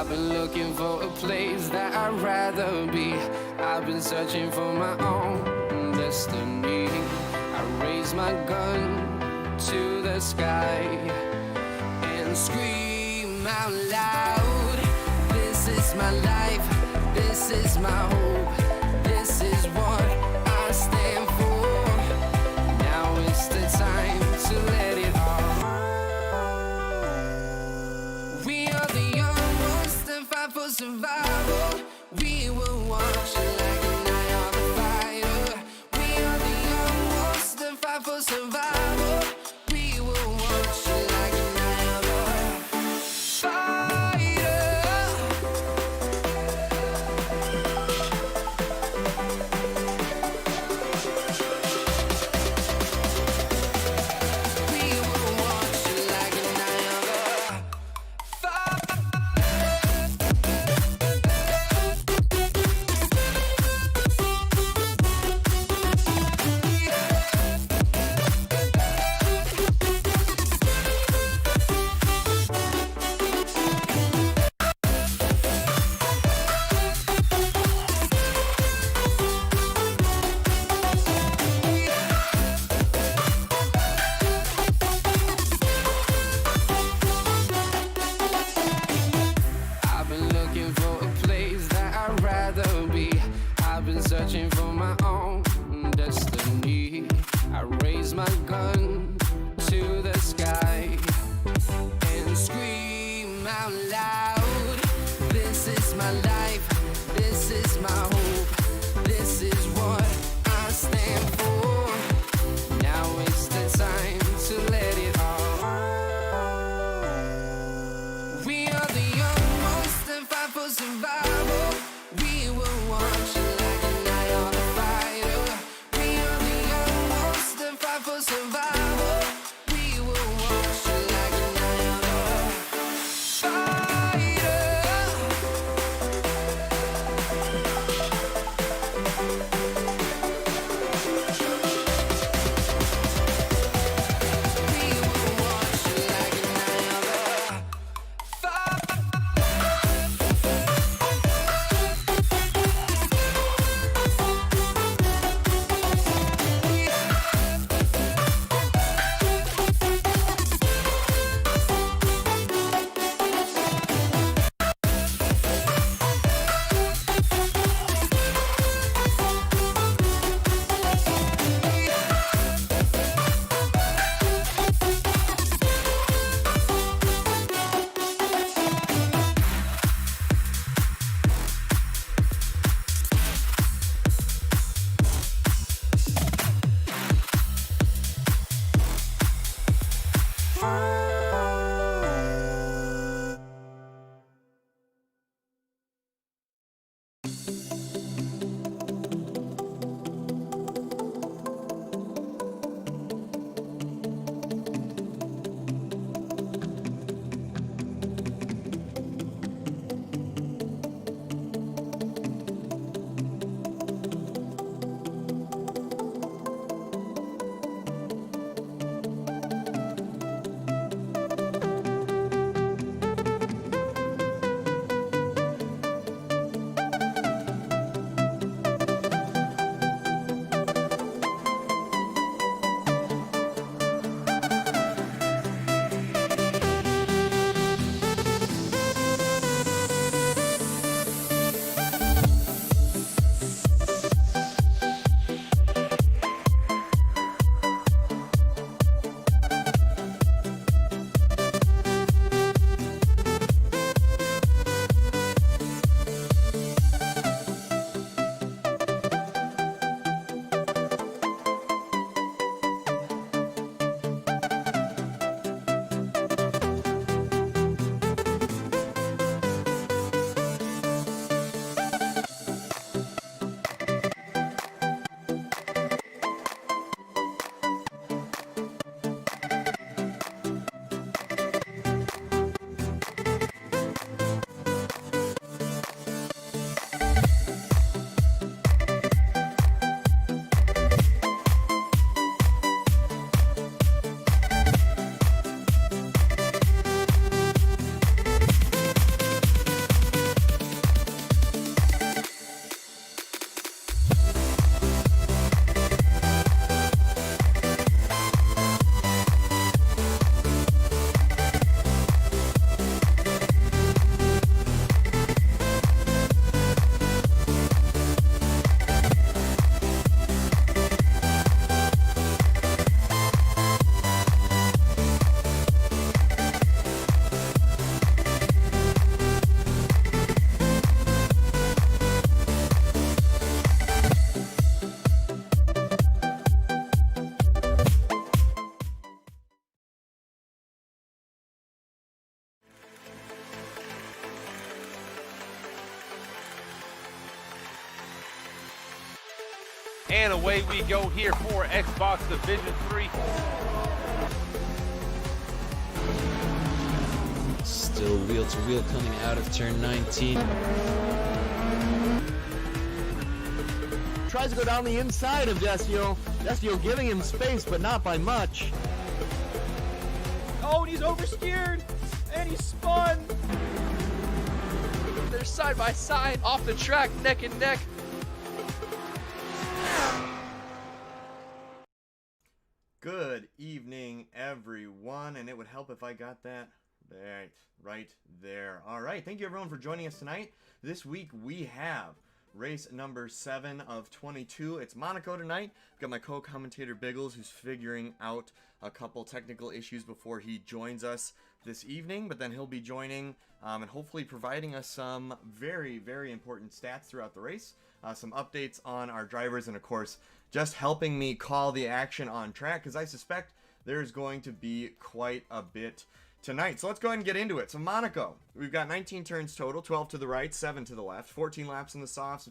I've been looking for a place that I'd rather be. I've been searching for my own destiny. I raise my gun to the sky and scream out loud. This is my life, this is my hope, this is what I stand for. Now it's the time to let it all. We are the young ones that fight for survival. We will watch like an eye on the fighter. We are the young ones that fight for survival. We will watch like an eye on the fighter. We will watch like an eye on the I've been looking for a place that I'd rather be. I've been searching for my own destiny. I raise my gun to the sky and scream out loud. This is my life, this is my hope, this is what I stand for. Now it's the time to let it all. We are the young ones that fight for survival. We will watch like an eye on the fighter. We are the young ones that fight for survival. We will watch like an eye on the fighter. We will watch like an eye on the fighter. And away we go here for Xbox Division 3. Still wheel to wheel coming out of turn 19. Tries to go down the inside of Desio. Desio giving him space, but not by much. Oh, and he's oversteered, and he spun. They're side by side, off the track, neck and neck. Good evening, everyone, and it would help if I got that right there. All right, thank you everyone for joining us tonight. This week we have race number 7 of 22. It's Monaco tonight. I've got my co-commentator Biggles, who's figuring out a couple technical issues before he joins us this evening, but then he'll be joining and hopefully providing us some very, very important stats throughout the race, some updates on our drivers, and of course, just helping me call the action on track, because I suspect there's going to be quite a bit tonight. So let's go ahead and get into it. So Monaco, we've got 19 turns total, 12 to the right, 7 to the left, 14 laps in the softs,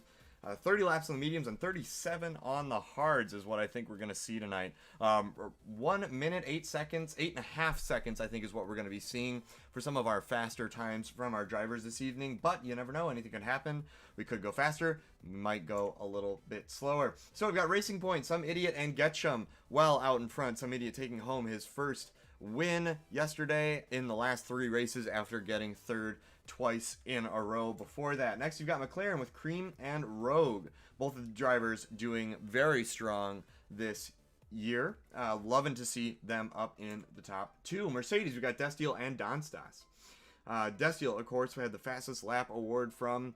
30 laps on the mediums, and 37 on the hards is what I think we're going to see tonight. 1 minute, 8 seconds, 8.5 seconds I think is what we're going to be seeing for some of our faster times from our drivers this evening, but you never know, anything could happen. We could go faster, we might go a little bit slower. So we've got Racing Point, Some Idiot, and Getchum well out in front. Some Idiot taking home his first win yesterday in the last 3 races after getting third twice in a row before that. Next, you've got McLaren with Cream and Rogue. Both of the drivers doing very strong this year. Loving to see them up in the top 2. Mercedes, we've got Destiel and Donstas. Destiel, of course, had the fastest lap award from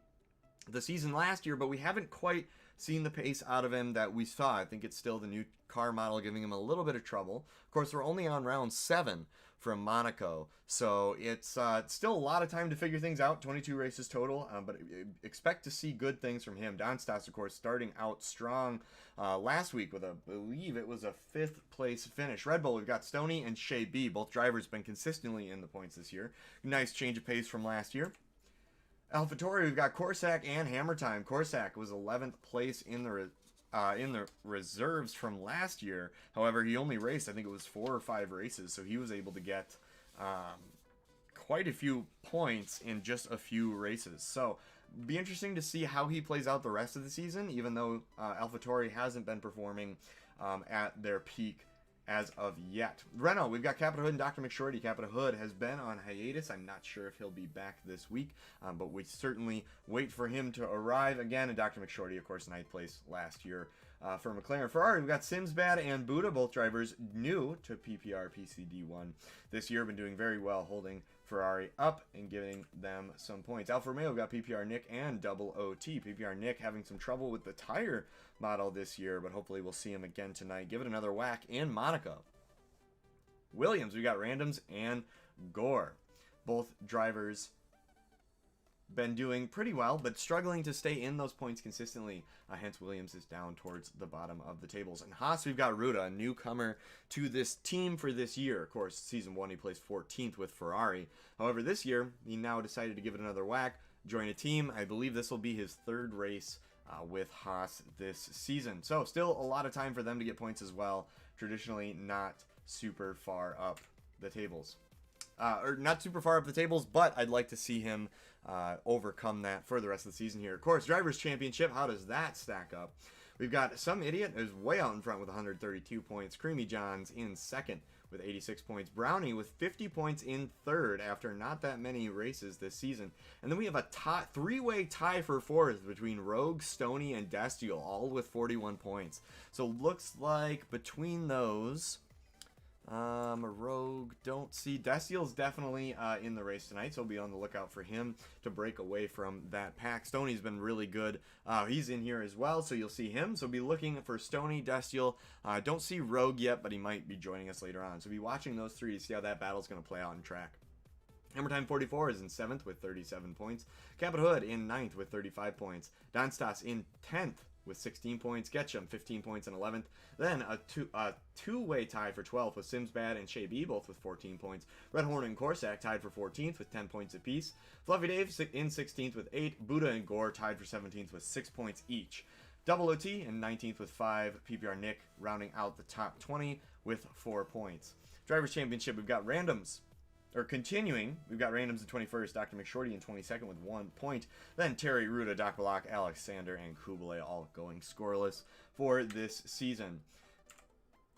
the season last year, but we haven't quite seen the pace out of him that we saw. I think it's still the new car model giving him a little bit of trouble. Of course, we're only on round 7 from Monaco, so it's still a lot of time to figure things out. 22 races total, but expect to see good things from him. Donstas, of course, starting out strong last week with I believe it was a 5th place finish. Red Bull, we've got Stoney and Shea B. Both drivers been consistently in the points this year. Nice change of pace from last year. AlphaTauri, we've got Corsac and Hammer Time. Corsac was 11th place in the reserves from last year. However, he only raced, I think it was 4 or 5 races, so he was able to get quite a few points in just a few races. So, be interesting to see how he plays out the rest of the season, even though AlphaTauri hasn't been performing at their peak as of yet. Renault, we've got Capita Hood and Dr. McShorty. Capita Hood has been on hiatus. I'm not sure if he'll be back this week, but we certainly wait for him to arrive again. And Dr. McShorty, of course, 9th place last year for McLaren. Ferrari, we've got Simsbad and Buddha, both drivers new to PPR PCD1 this year. Been doing very well, holding Ferrari up and giving them some points. Alfa Romeo, we've got PPR Nick and Double OT. PPR Nick having some trouble with the tire model this year, but hopefully we'll see him again tonight. Give it another whack in Monaco. Williams, we got Randoms and Gore. Both drivers been doing pretty well, but struggling to stay in those points consistently. Hence, Williams is down towards the bottom of the tables. And Haas, we've got Ruda, a newcomer to this team for this year. Of course, season 1, he placed 14th with Ferrari. However, this year, he now decided to give it another whack, join a team. I believe this will be his 3rd race with Haas this season. So, still a lot of time for them to get points as well. Traditionally, not super far up the tables. Or not super far up the tables, but I'd like to see him overcome that for the rest of the season here. Of course, Drivers' Championship, how does that stack up? We've got Some Idiot who's way out in front with 132 points. Creamy Johns in 2nd with 86 points. Brownie with 50 points in 3rd after not that many races this season. And then we have a 3-way tie for 4th between Rogue, Stoney, and Destiel, all with 41 points. So looks like between those, Rogue, don't see. Destiel's definitely in the race tonight, so be on the lookout for him to break away from that pack. Stoney's been really good. He's in here as well, so you'll see him. So be looking for Stoney, Destiel. Don't see Rogue yet, but he might be joining us later on. So be watching those 3 to see how that battle's going to play out in track. Hammer Time 44 is in 7th with 37 points. Capita Hood in 9th with 35 points. Donstas in 10th with 16 points. Getchum 15 points in 11th. Then a two-way tie for 12th with Simsbad and Shea B, both with 14 points. Red Horn and Corsac tied for 14th with 10 points apiece. Fluffy Dave in 16th with 8. Buddha and Gore tied for 17th with 6 points each. Double OT in 19th with 5. PPR Nick rounding out the top 20 with 4 points. Drivers' Championship, we've got randoms. Or continuing, we've got randoms in 21st, Dr. McShorty in 22nd with 1 point. Then Terry Ruda, Doc Balak, Alexander, and Kublai all going scoreless for this season.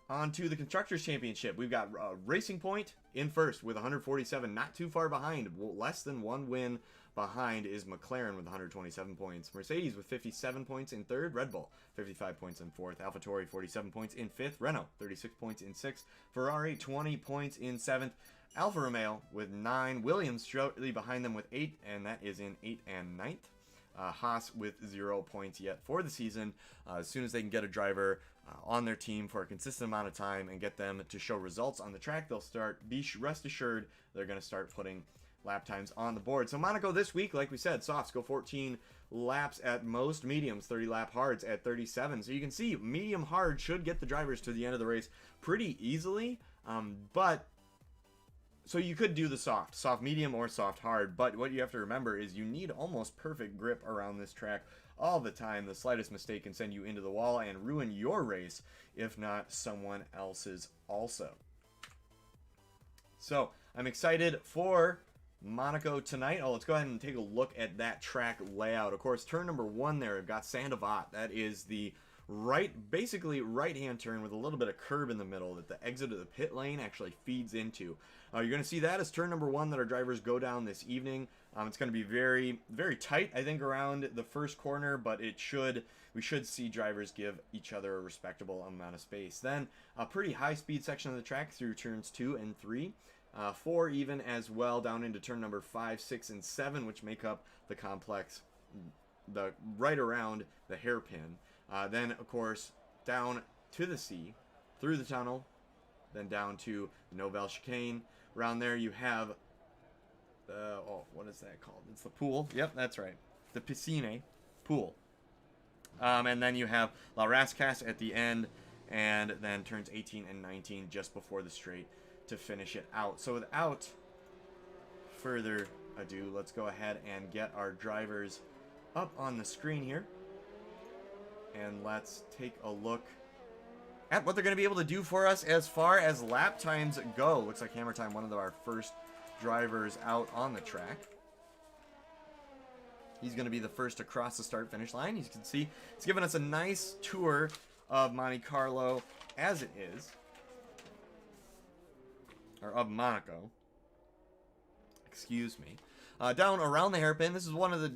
On to the Constructors' Championship. We've got Racing Point in first with 147, not too far behind. Less than 1 win behind is McLaren with 127 points. Mercedes with 57 points in third. Red Bull, 55 points in fourth. AlphaTauri, 47 points in fifth. Renault, 36 points in sixth. Ferrari, 20 points in seventh. Alfa Romeo with 9. Williams shortly behind them with 8, and that is in 8th and 9th. Haas with 0 points yet for the season. As soon as they can get a driver on their team for a consistent amount of time and get them to show results on the track, they'll start, rest assured, they're going to start putting lap times on the board. So Monaco this week, like we said, softs go 14 laps at most, mediums 30 lap hards at 37. So you can see medium hard should get the drivers to the end of the race pretty easily, but so you could do the soft medium or soft hard, but what you have to remember is you need almost perfect grip around this track all the time. The slightest mistake can send you into the wall and ruin your race, if not someone else's also. So I'm excited for Monaco tonight. Let's go ahead and take a look at that track layout. Of course, turn number 1 there, we've got Saint-Avat. That is the basically right-hand turn with a little bit of curb in the middle that the exit of the pit lane actually feeds into. You're going to see that as turn number 1 that our drivers go down this evening. It's going to be very, very tight, I think, around the first corner, but we should see drivers give each other a respectable amount of space. Then a pretty high-speed section of the track through turns 2 and 3. 4 even as well down into turn number 5, 6, and 7, which make up the complex, right around the hairpin. Then, of course, down to the sea, through the tunnel, then down to the Nouvelle Chicane. Around there you have, what is that called? It's the pool. Yep, that's right. The Piscine pool. And then you have La Rascasse at the end, and then turns 18 and 19 just before the straight to finish it out. So without further ado, let's go ahead and get our drivers up on the screen here. And let's take a look at what they're going to be able to do for us as far as lap times go. Looks like Hammer Time, one of our first drivers out on the track. He's going to be the first to cross the start-finish line. You can see it's given us a nice tour of Monte Carlo as it is. Or of Monaco. Excuse me. Down around the hairpin, this is one of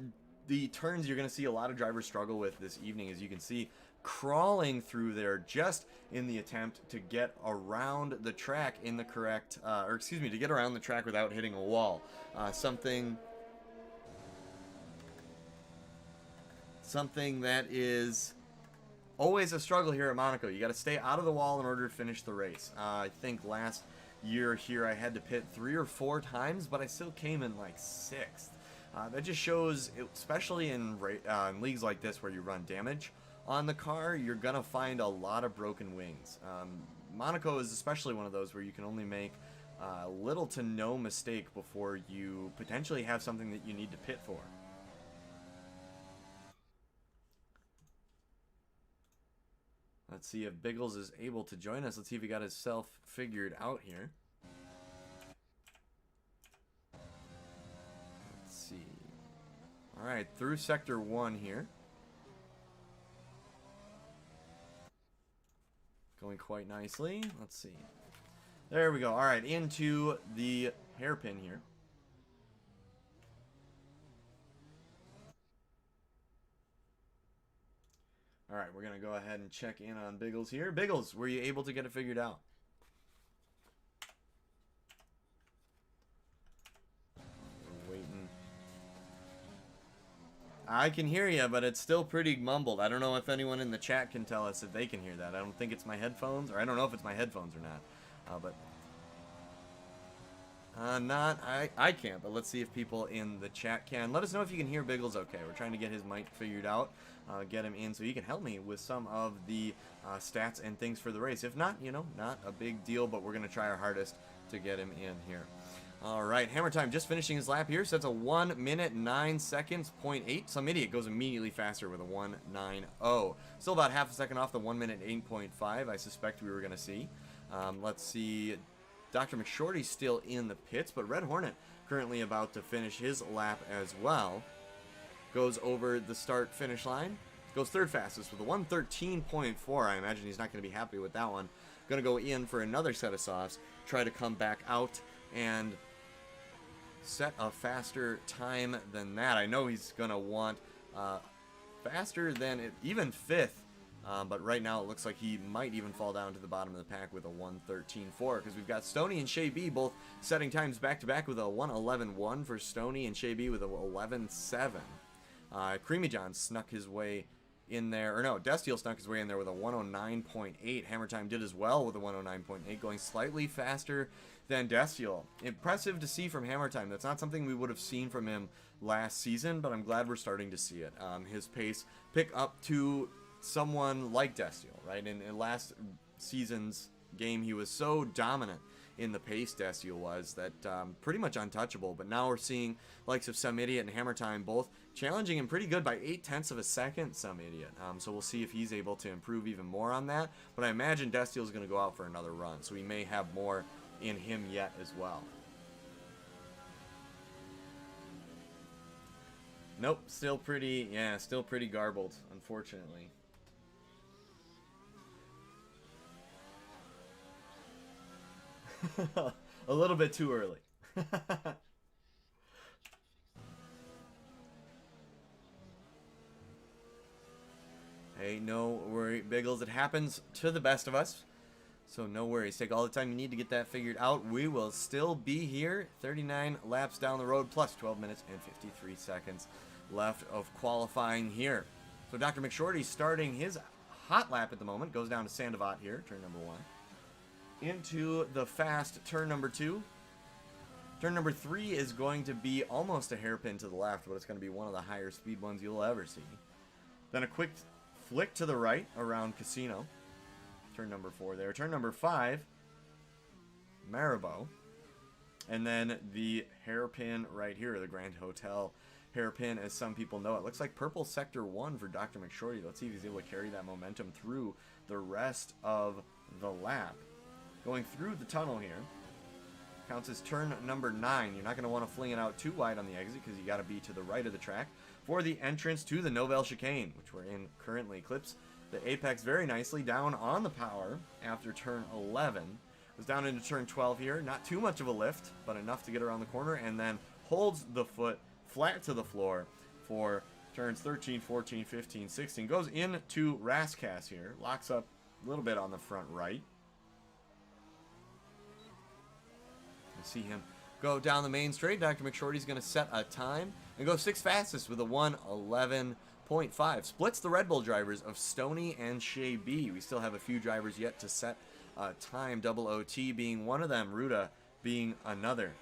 the turns you're going to see a lot of drivers struggle with this evening, as you can see, crawling through there just in the attempt to get around the track in the correct, to get around the track without hitting a wall. Something that is always a struggle here at Monaco. You got to stay out of the wall in order to finish the race. I think last year here I had to pit 3 or 4 times, but I still came in like 6th. That just shows, especially in leagues like this where you run damage on the car, you're going to find a lot of broken wings. Monaco is especially one of those where you can only make little to no mistake before you potentially have something that you need to pit for. Let's see if Biggles is able to join us. Let's see if he got himself figured out here. Alright, through Sector 1 here. Going quite nicely. Let's see. There we go. Alright, into the hairpin here. Alright, we're going to go ahead and check in on Biggles here. Biggles, were you able to get it figured out? I can hear you, but it's still pretty mumbled. I don't know if anyone in the chat can tell us if they can hear that. I don't think it's my headphones, or I don't know if it's my headphones or not. I can't, but let's see if people in the chat can. Let us know if you can hear Biggles okay. We're trying to get his mic figured out, get him in so he can help me with some of the stats and things for the race. If not, not a big deal, but we're going to try our hardest to get him in here. All right, Hammer Time just finishing his lap here. Sets a 1 minute 9 seconds, 0.8. Some idiot goes immediately faster with a 1:9:0. Still about half a second off the 1 minute 8.5 I suspect we were going to see. Let's see. Dr. McShorty's still in the pits, but Red Hornet currently about to finish his lap as well. Goes over the start-finish line. Goes third fastest with a 1:13.4. I imagine he's not going to be happy with that one. Going to go in for another set of softs. Try to come back out and set a faster time than that. I know he's going to want faster than even fifth. But right now it looks like he might even fall down to the bottom of the pack with a 1:13.4, because we've got Stoney and Shay B both setting times back to back with a 1:11.1 for Stoney and Shay B with a 11.7. Creamy John snuck his way in there, or no, Destiel snuck his way in there with a 109.8. Hammer Time did as well with a 109.8, going slightly faster than Destiel. Impressive to see from Hammer Time. That's not something we would have seen from him last season, but I'm glad we're starting to see it. His pace pick up to someone like Destiel, right? In last season's game, he was so dominant in the pace, Destiel was, that pretty much untouchable. But now we're seeing likes of Some Idiot and Hammer Time both challenging him pretty good by 0.8 of a second, Some Idiot. So we'll see if he's able to improve even more on that. But I imagine Destiel's going to go out for another run, so he may have more in him yet as well. Nope, still pretty garbled, unfortunately. A little bit too early. Hey, no worry, Biggles. It happens to the best of us. So no worries. Take all the time you need to get that figured out. We will still be here 39 laps down the road, plus 12 minutes and 53 seconds left of qualifying here. So Dr. McShorty starting his hot lap at the moment. Goes down to Sandovat here, turn number 1. Into the fast turn number 2. Turn number 3 is going to be almost a hairpin to the left, but it's going to be one of the higher speed ones you'll ever see. Then a quick flick to the right around Casino. Turn number 4 there. Turn number 5, Maribou. And then the hairpin right here, the Grand Hotel hairpin, as some people know it. Looks like purple sector 1 for Dr. McShorty. Let's see if he's able to carry that momentum through the rest of the lap. Going through the tunnel here. Counts as turn number 9. You're not going to want to fling it out too wide on the exit, because you got to be to the right of the track for the entrance to the Novell Chicane, which we're in currently. Clips the apex very nicely down on the power after turn 11. Goes down into turn 12 here. Not too much of a lift, but enough to get around the corner, and then holds the foot flat to the floor for turns 13, 14, 15, 16. Goes into Rascass here. Locks up a little bit on the front right. You see him go down the main straight. Dr. McShorty's going to set a time and go 6th fastest with a 1:11.5. Splits the Red Bull drivers of Stoney and Shay B. We still have a few drivers yet to set time. Double OT being one of them. Ruda being another.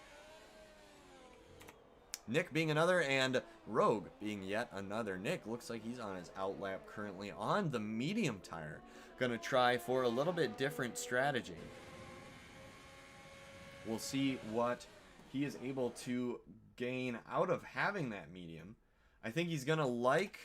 Nick being another, and Rogue being yet another. Nick looks like he's on his outlap currently on the medium tire. Going to try for a little bit different strategy. We'll see what he is able to gain out of having that medium. I think he's going to like...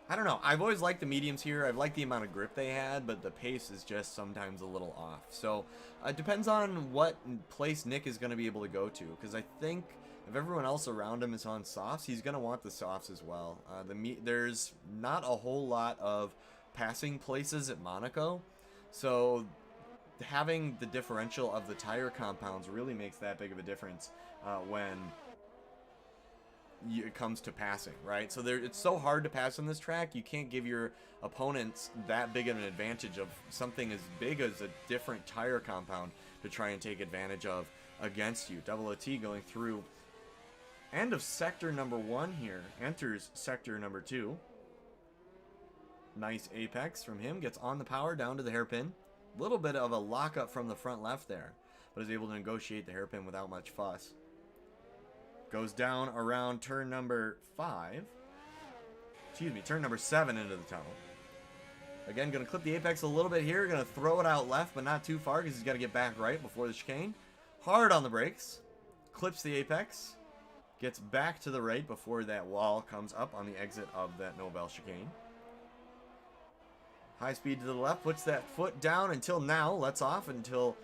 I don't know. I've always liked the mediums here. I've liked the amount of grip they had, but the pace is just sometimes a little off. So it depends on what place Nick is going to be able to go to, because I think if everyone else around him is on softs, he's going to want the softs as well. There's not a whole lot of passing places at Monaco, so having the differential of the tire compounds really makes that big of a difference when it comes to passing, right? So it's so hard to pass on this track. You can't give your opponents that big of an advantage of something as big as a different tire compound to try and take advantage of against you. Double OT going through end of sector number 1 here. Enters sector number 2. Nice apex from him. Gets on the power down to the hairpin. Little bit of a lockup from the front left there, but is able to negotiate the hairpin without much fuss. Goes down around turn number 7 into the tunnel. Again, going to clip the apex a little bit here. Going to throw it out left, but not too far, because he's got to get back right before the chicane. hard on the brakes, clips the apex, gets back to the right before that wall comes up on the exit of that Nouvelle chicane. High speed to the left, puts that foot down until now, lets off until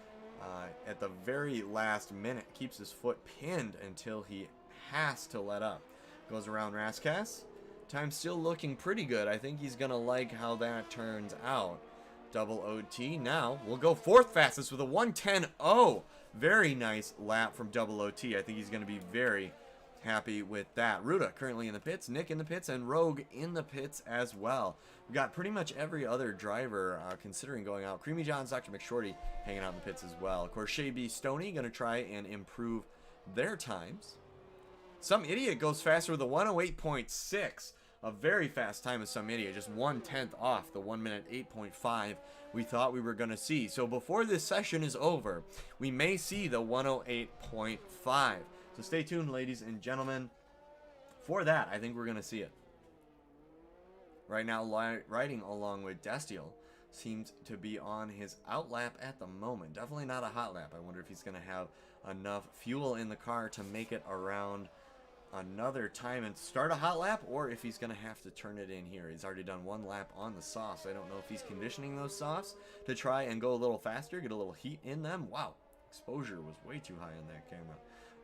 at the very last minute, keeps his foot pinned until he has to let up. Goes around Rascass. Time still looking pretty good. I think he's going to like how that turns out. Double OT. Now we'll go fourth fastest with a 1:10.0. Very nice lap from Double OT. I think he's going to be very happy with that. Ruta currently in the pits, Nick in the pits, and Rogue in the pits as well. We've got pretty much every other driver considering going out. Creamy Johns, Dr. McShorty hanging out in the pits as well. Of course, Shay B. Stoney going to try and improve their times. Some Idiot goes faster with a 1:08.6. A very fast time of Some Idiot, just 1/10 off the 1 minute 8.5 we thought we were going to see. So before this session is over, we may see the 1:08.5. So stay tuned, ladies and gentlemen. For that, I think we're going to see it. Right now, riding along with Destiel seems to be on his out lap at the moment. Definitely not a hot lap. I wonder if he's going to have enough fuel in the car to make it around another time and start a hot lap, or if he's going to have to turn it in here. He's already done one lap on the softs. I don't know if he's conditioning those softs to try and go a little faster, get a little heat in them. Wow, exposure was way too high on that camera.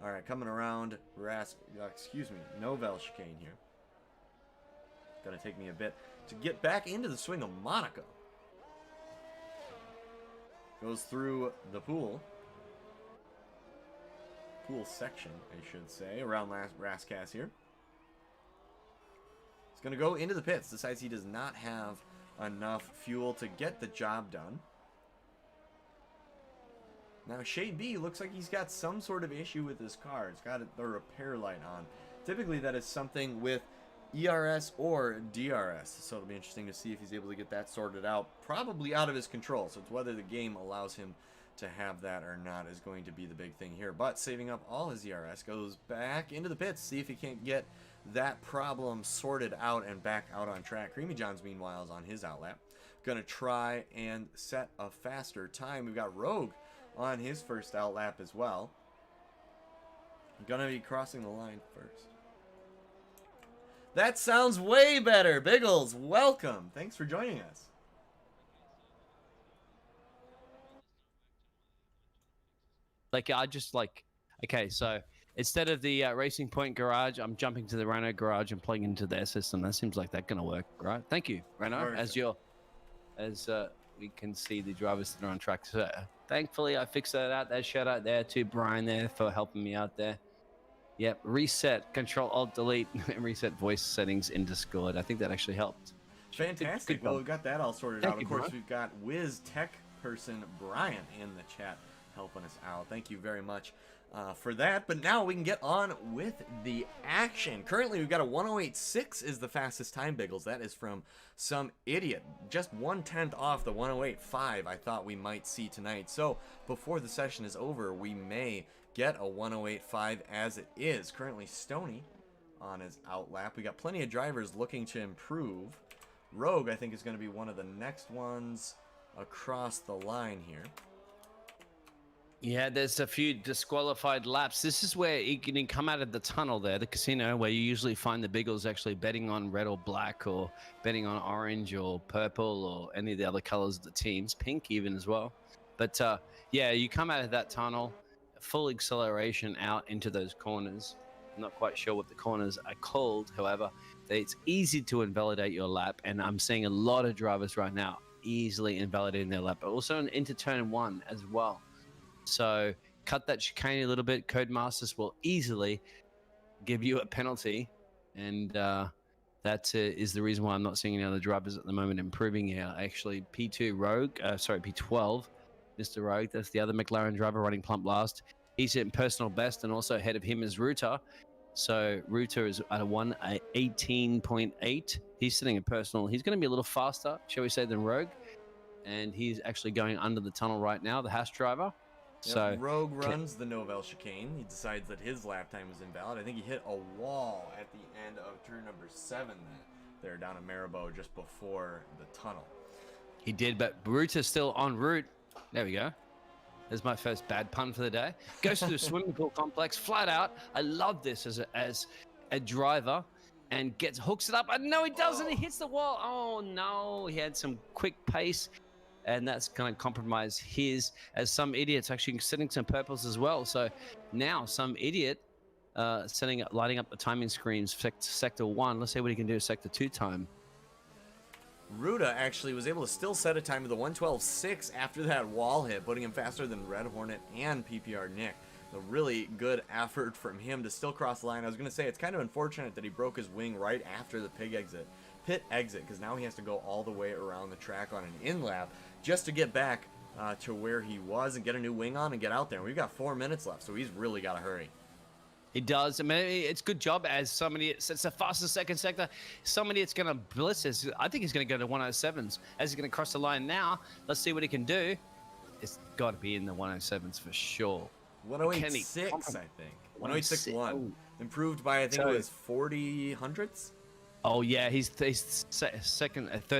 All right, coming around Nouvelle chicane here. Gonna take me a bit to get back into the swing of Monaco. Goes through the pool section, I should say, around Rascass here. He's going to go into the pits. Decides he does not have enough fuel to get the job done. Now, Shade B looks like he's got some sort of issue with his car. It's got the repair light on. Typically, that is something with ERS or DRS. So it'll be interesting to see if he's able to get that sorted out. Probably out of his control. So it's whether the game allows him to have that or not is going to be the big thing here. But saving up all his ERS, goes back into the pits, see if he can't get that problem sorted out and back out on track. Creamy Johns, meanwhile, is on his outlap. Gonna try and set a faster time. We've got Rogue on his first outlap as well. Gonna be crossing the line first. That sounds way better. Biggles, welcome. Thanks for joining us. Like, I just like, okay, so instead of the Racing Point garage, I'm jumping to the Renault garage and plugging into their system. That seems like that's gonna work, right? Thank you, Renault. As we can see the drivers that are on track. So thankfully, I fixed that out. That shout out there to Brian there for helping me out there. Yep, reset, Control Alt Delete, and reset voice settings in Discord. I think that actually helped. Fantastic. Well, we've got that all sorted out. Of course, bro. we've got Wiz Tech person Brian in the chat helping us out. Thank you very much for that. But now we can get on with the action. Currently, we've got a 1:08.6 is the fastest time, Biggles. That is from Some Idiot. Just 1/10 off the 1:08.5 I thought we might see tonight. So before the session is over, we may get a 1:08.5 as it is. Currently, Stoney on his outlap. We got plenty of drivers looking to improve. Rogue, I think, is going to be one of the next ones across the line here. Yeah, there's a few disqualified laps. This is where you can come out of the tunnel there, the casino, where you usually find the Biggles actually betting on red or black, or betting on orange or purple or any of the other colors of the teams, pink even as well. But yeah, you come out of that tunnel, full acceleration out into those corners. I'm not quite sure what the corners are called. However, it's easy to invalidate your lap, and I'm seeing a lot of drivers right now easily invalidating their lap, but also into turn one as well. So cut that chicane a little bit. Codemasters will easily give you a penalty, and that is the reason why I'm not seeing any other drivers at the moment improving here. Actually, P12, Mr. Rogue, that's the other McLaren driver running plump last. He's in personal best, and also ahead of him is Ruta. So Ruta is at a 1:18.8. He's sitting in personal. He's going to be a little faster, shall we say, than Rogue, and he's actually going under the tunnel right now, the Haas driver. Yep, So Rogue runs the Nouvelle chicane. He decides that his lap time is invalid. I think he hit a wall at the end of turn number 7 there down in Maribor just before the tunnel. He did, but Ruta's still en route. There we go. There's my first bad pun for the day. Goes to the swimming pool complex flat out. I love this as a driver, and hooks it up. And no, he doesn't. He hits the wall. Oh no, he had some quick pace, and that's going to compromise his. As some idiots actually setting some purples as well. So now some idiot lighting up the timing screens sector 1. Let's see what he can do sector 2 time. Ruda actually was able to still set a time of the 1:12.6 after that wall hit, putting him faster than Red Hornet and PPR Nick. A really good effort from him to still cross the line. I was going to say it's kind of unfortunate that he broke his wing right after the pit exit, because now he has to go all the way around the track on an in lap just to get back to where he was and get a new wing on and get out there. We've got 4 minutes left, so he's really got to hurry. He does. I mean, it's good job as somebody. It's the fastest second sector. Somebody it's going to blitz. I think he's going to go to 107s as he's going to cross the line now. Let's see what he can do. It's got to be in the 107s for sure. 108.6, I think. 108.61. Improved by, I think it was 40 hundredths. Oh yeah, he's third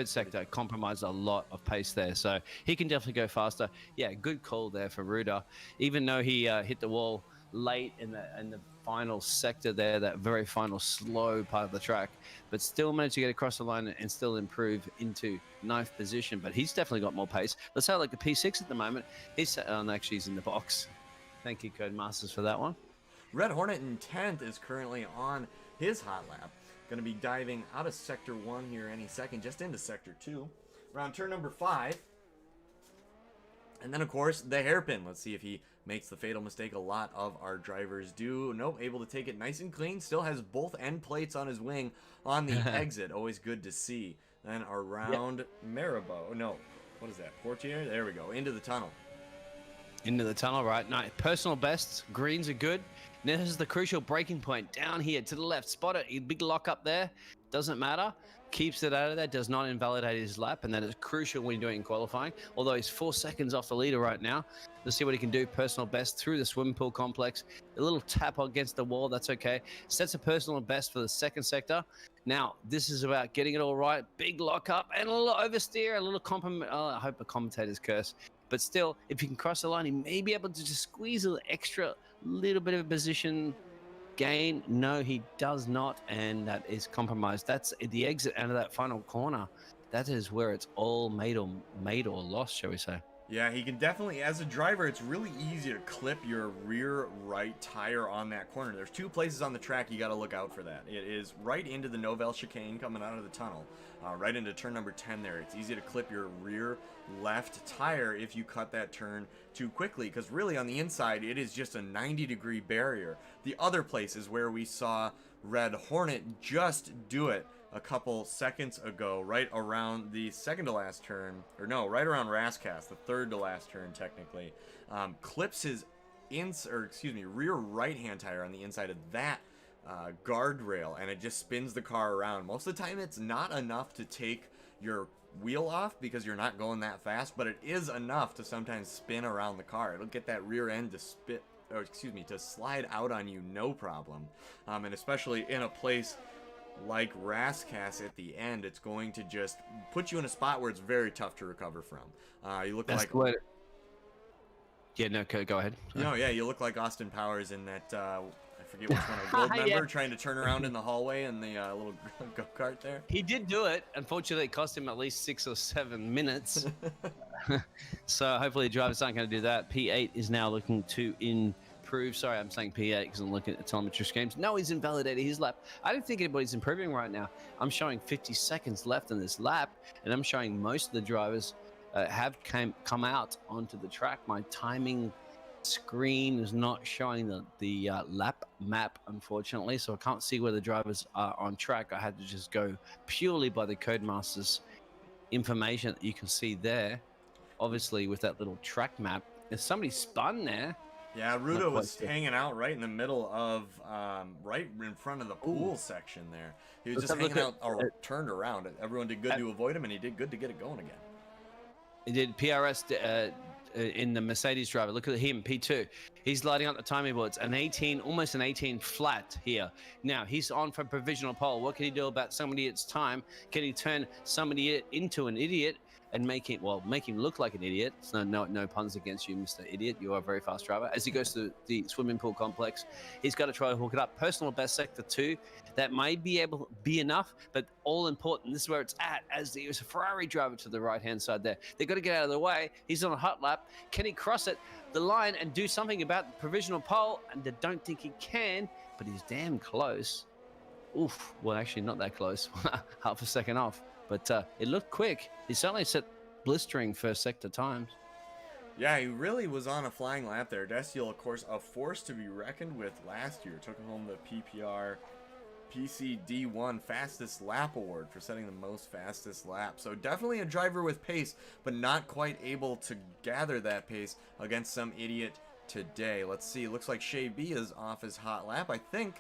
sector compromised a lot of pace there, so he can definitely go faster. Yeah, good call there for Ruda. Even though he hit the wall late in the final sector there, that very final slow part of the track, but still managed to get across the line and still improve into 9th position. But he's definitely got more pace. Let's say like the P6 at the moment. Actually he's in the box. Thank you, Codemasters, for that one. Red Hornet in 10th is currently on his hot lap. Going to be diving out of Sector 1 here any second, just into Sector 2. Around turn number 5. And then, of course, the hairpin. Let's see if he makes the fatal mistake a lot of our drivers do. Nope, able to take it nice and clean. Still has both end plates on his wing on the exit. Always good to see. Then around Maribou. No, what is that? Portier? There we go. Into the tunnel. Into the tunnel, right? No, personal bests. Greens are good. Now this is the crucial breaking point down here to the left. Spot it. Big lock up there. Doesn't matter. Keeps it out of there. Does not invalidate his lap. And that is crucial when you're doing qualifying. Although he's 4 seconds off the leader right now. Let's see what he can do. Personal best through the swimming pool complex. A little tap against the wall. That's okay. Sets a personal best for the second sector. Now, this is about getting it all right. Big lock up and a little oversteer. A little compliment. Oh, I hope a commentator's curse. But still, if you can cross the line, he may be able to just squeeze a little bit of a position gain. No, he does not, and that is compromised. That's the exit out of that final corner. That is where it's all made or lost, shall we say. Yeah, he can definitely, as a driver, it's really easy to clip your rear right tire on that corner. There's 2 places on the track you got to look out for that. It is right into the Novell chicane coming out of the tunnel, right into turn number 10 there. It's easy to clip your rear left tire if you cut that turn too quickly, because really on the inside, it is just a 90-degree barrier. The other place is where we saw Red Hornet just do it a couple seconds ago, right around the second to last turn, or no, right around Rascas, the third to last turn technically, clips his rear right hand tire on the inside of that guardrail, and it just spins the car around. Most of the time it's not enough to take your wheel off because you're not going that fast, but it is enough to sometimes spin around the car. It'll get that rear end to slide out on you no problem, and especially in a place like Rascas at the end, it's going to just put you in a spot where it's very tough to recover from. You look like... Yeah, no, go ahead. No, yeah, you look like Austin Powers in that, I forget which one, a gold member trying to turn around in the hallway in the little go-kart there. He did do it. Unfortunately, it cost him at least 6 or 7 minutes. So hopefully the drivers aren't going to do that. P8 is now looking to improve. Sorry, I'm saying P8 because I'm looking at the telemetry schemes. No, he's invalidated his lap. I don't think anybody's improving right now. I'm showing 50 seconds left in this lap, and I'm showing most of the drivers have come out onto the track. My timing screen is not showing the lap map, unfortunately, so I can't see where the drivers are on track. I had to just go purely by the Codemasters information that you can see there. Obviously, with that little track map, if somebody spun there. Yeah, Ruda was hanging out right in the middle of, right in front of the pool section there. He was just hanging out, or turned around. Everyone did good to avoid him, and he did good to get it going again. He did PRS in the Mercedes driver. Look at him, P2. He's lighting up the timing boards. An 18, almost an 18 flat here. Now, he's on for provisional pole. What can he do about somebody at time? Can he turn somebody into an idiot? and make him look like an idiot. So no puns against you, Mr. Idiot. You are a very fast driver. As he goes to the swimming pool complex, he's got to try to hook it up. Personal best sector 2. That may be enough, but all important. This is where it's at. As there's a Ferrari driver to the right hand side there. They've got to get out of the way. He's on a hot lap. Can he cross the line and do something about the provisional pole? And I don't think he can, but he's damn close. Oof. Well, actually, not that close. Half a second off. But it looked quick. He certainly set blistering first sector times. Yeah, he really was on a flying lap there. Destiel, of course, a force to be reckoned with last year. Took home the PPR PCD1 fastest lap award for setting the most fastest lap. So definitely a driver with pace, but not quite able to gather that pace against some idiot today. Let's see. It looks like Shea B is off his hot lap. I think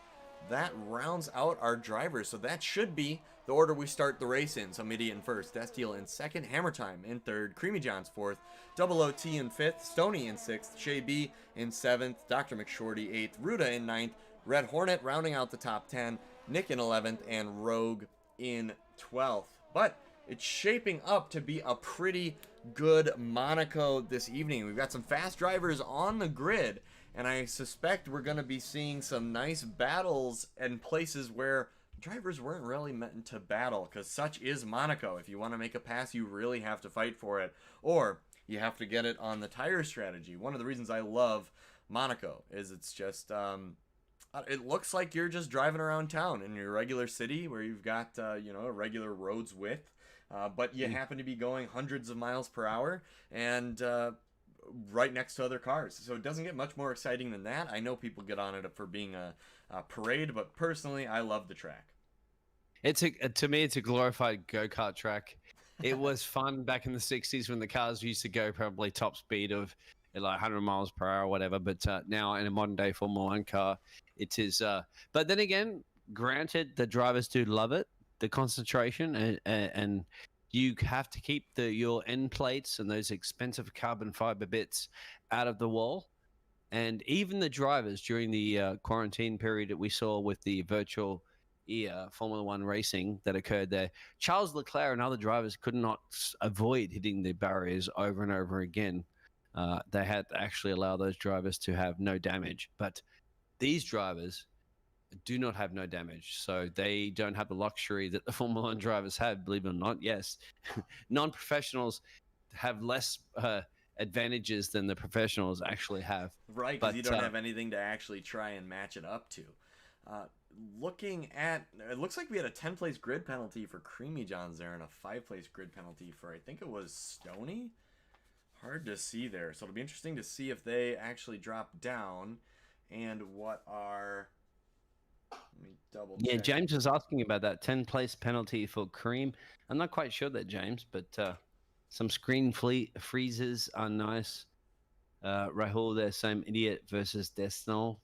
that rounds out our drivers. So that should be the order we start the race in. So Idiot in first, Destiel in second, Hammer Time in third, Creamy John's fourth, Double OT in fifth, Stony in sixth, Shea B in seventh, Dr. McShorty eighth, Ruda in ninth, Red Hornet rounding out the top 10, Nick in 11th, and Rogue in 12th. But it's shaping up to be a pretty good Monaco this evening. We've got some fast drivers on the grid, and I suspect we're going to be seeing some nice battles and places where drivers weren't really meant to battle, because such is Monaco. If you want to make a pass, you really have to fight for it, or you have to get it on the tire strategy. One of the reasons I love Monaco is it's just, it looks like you're just driving around town in your regular city where you've got, you know, a regular roads width, but you happen to be going hundreds of miles per hour and right next to other cars. So it doesn't get much more exciting than that. I know people get on it for being a parade, but personally, I love the track. To me, it's a glorified go-kart track. It was fun back in the 60s when the cars used to go probably top speed of like 100 miles per hour or whatever. But now in a modern day Formula 1 car, it is. But then again, granted, the drivers do love it, the concentration, and you have to keep your end plates and those expensive carbon fiber bits out of the wall. And even the drivers during the quarantine period that we saw with the virtual Formula 1 racing that occurred there, Charles Leclerc and other drivers could not avoid hitting the barriers over and over again. They had to actually allow those drivers to have no damage. But these drivers do not have no damage. So they don't have the luxury that the Formula 1 drivers have, believe it or not. Yes, non-professionals have less advantages than the professionals actually have. Right, because you don't have anything to actually try and match it up to. Looking at, it looks like we had a 10th-place grid penalty for Creamy John's there and a 5th-place grid penalty for, I think it was Stony? Hard to see there. So it'll be interesting to see if they actually drop down and what are... Let me double check. Yeah, James was asking about that 10th-place penalty for Cream. I'm not quite sure that, James, but some screen freezes are nice. Rahul there, same idiot versus Desnol.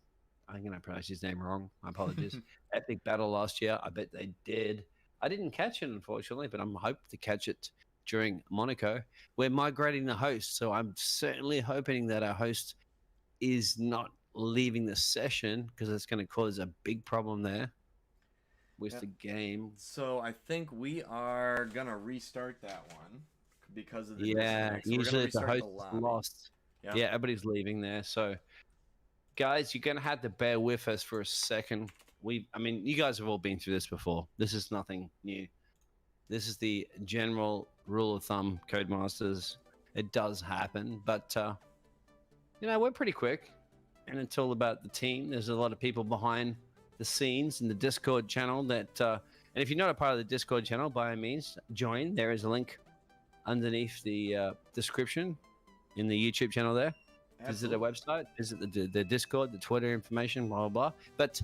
I'm going to pronounce his name wrong. My apologies. Epic battle last year. I bet they did. I didn't catch it, unfortunately, but I'm hoping to catch it during Monaco. We're migrating the host, so I'm certainly hoping that our host is not leaving the session, because it's going to cause a big problem there with the game. So I think we are going to restart that one because of the usually the host lost. Yeah, everybody's leaving there. So guys, you're going to have to bear with us for a second. I mean, you guys have all been through this before. This is nothing new. This is the general rule of thumb, Codemasters. It does happen, but you know, we're pretty quick. And it's all about the team. There's a lot of people behind the scenes in the Discord channel that, and if you're not a part of the Discord channel, by all means, join. There is a link underneath the description in the YouTube channel there. Absolutely. Visit our website, visit the Discord, the Twitter information, blah, blah, blah. But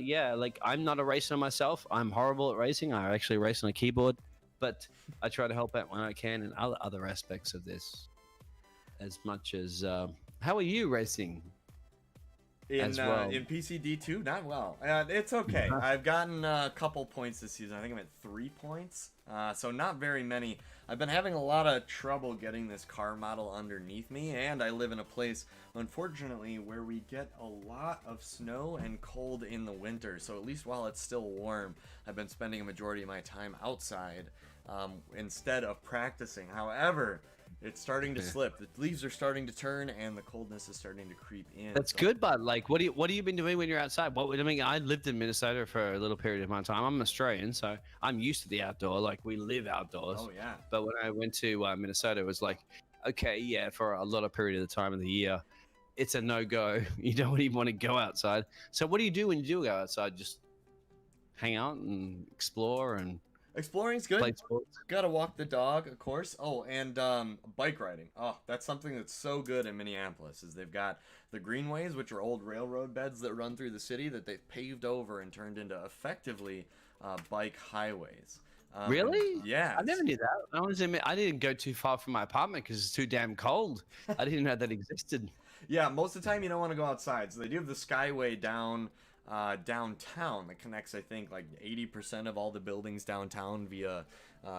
yeah, like, I'm not a racer myself. I'm horrible at racing. I actually race on a keyboard, but I try to help out when I can in other aspects of this as much as, how are you racing? as well. In PCD too, not well. It's okay. I've gotten a couple points this season. I think I'm at 3 points, so not very many. I've been having a lot of trouble getting this car model underneath me, and I live in a place, unfortunately, where we get a lot of snow and cold in the winter. So at least while it's still warm, I've been spending a majority of my time outside instead of practicing. However, it's starting to slip. The leaves are starting to turn, and the coldness is starting to creep in. That's so- good, but like, what have you been doing when you're outside? I mean, I lived in Minnesota for a little period of my time. I'm Australian, so I'm used to the outdoor. Like, we live outdoors. Oh yeah. But when I went to Minnesota, it was like, okay, yeah, for a lot of period of the time of the year, it's a no-go. You don't even want to go outside. So what do you do when you do go outside? Just hang out and explore and Exploring's good. play sports? Gotta walk the dog, of course. Oh, and bike riding. Oh, that's something that's so good in Minneapolis. Is they've got the greenways, which are old railroad beds that run through the city that they've paved over and turned into effectively bike highways. Really? Yeah. I never knew that. I didn't go too far from my apartment because it's too damn cold. I didn't know that existed. Yeah, most of the time you don't want to go outside. So they do have the Skyway downtown that connects, I think, like 80% of all the buildings downtown via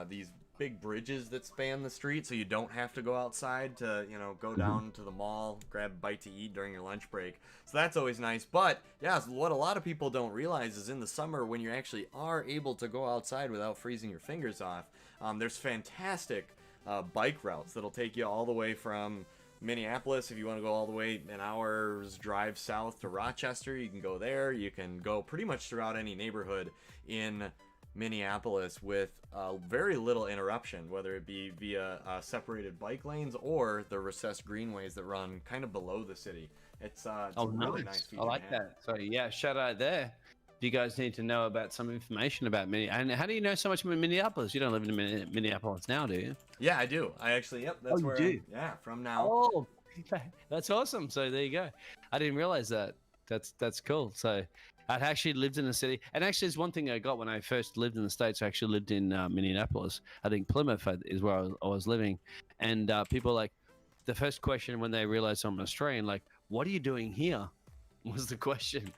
these big bridges that span the street, so you don't have to go outside to, go down to the mall, grab a bite to eat during your lunch break. So that's always nice. But yeah, so what a lot of people don't realize is in the summer, when you actually are able to go outside without freezing your fingers off, there's fantastic bike routes that'll take you all the way from Minneapolis. If you want to go all the way an hour's drive south to Rochester, you can go there. You can go pretty much throughout any neighborhood in Minneapolis with very little interruption, whether it be via separated bike lanes or the recessed greenways that run kind of below the city. It's a really nice feature. I like that. So yeah, shout out there. If you guys need to know about some information about Minneapolis, and how do you know so much about Minneapolis? You don't live in Minneapolis now, do you? Yeah, I do. I actually, yep, that's you where do? from now. Oh, that's awesome. So there you go. I didn't realize that. That's cool. So I'd actually lived in the city, and actually, there's one thing I got when I first lived in the States. I actually lived in Minneapolis. I think Plymouth is where I was living, and people like the first question when they realized I'm Australian, like, "What are you doing here?" was the question.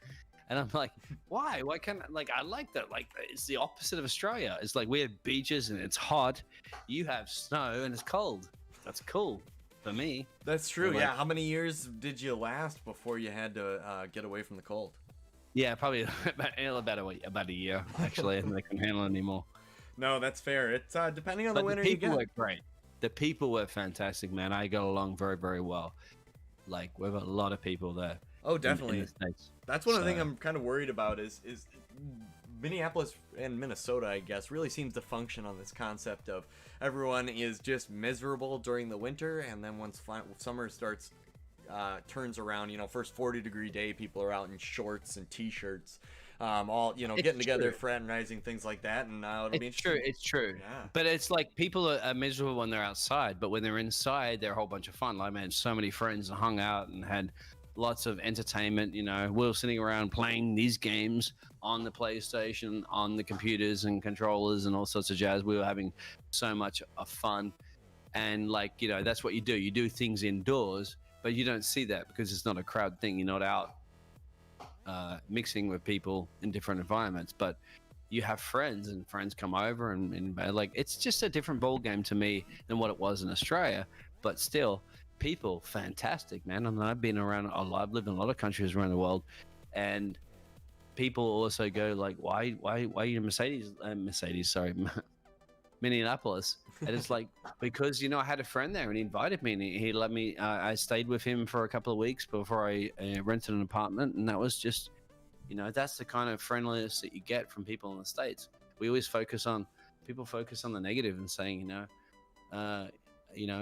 And I'm like, why? Why can't I like that? Like, it's the opposite of Australia. It's like we have beaches and it's hot. You have snow and it's cold. That's cool for me. That's true. Like, yeah. How many years did you last before you had to get away from the cold? Yeah, probably about a year actually, and I couldn't handle it anymore. No, that's fair. It's depending on the winter the you people get. were great. The people were fantastic, man. I got along very, very well. Like, we have a lot of people there. Oh, definitely. In the States. That's one of the things I'm kind of worried about is Minneapolis and Minnesota, I guess, really seems to function on this concept of everyone is just miserable during the winter, and then once summer starts, turns around, first 40-degree day, people are out in shorts and t-shirts, all, getting together, fraternizing, things like that, and it'll be interesting. It's true. Yeah. But it's like people are miserable when they're outside, but when they're inside, they're a whole bunch of fun. Like, man, so many friends hung out and had lots of entertainment. We were sitting around playing these games on the PlayStation, on the computers and controllers and all sorts of jazz. We were having so much of fun. And that's what you do. You do things indoors, but you don't see that because it's not a crowd thing. You're not out mixing with people in different environments, but you have friends and friends come over and it's just a different ball game to me than what it was in Australia. But still, people, fantastic, man. I mean, I've been around I've lived in a lot of countries around the world, and people also go like, why are you in Minneapolis? And it's like, because I had a friend there and he invited me and he let me. I stayed with him for a couple of weeks before I rented an apartment, and that was just, that's the kind of friendliness that you get from people in the States. We always focus on the negative and saying,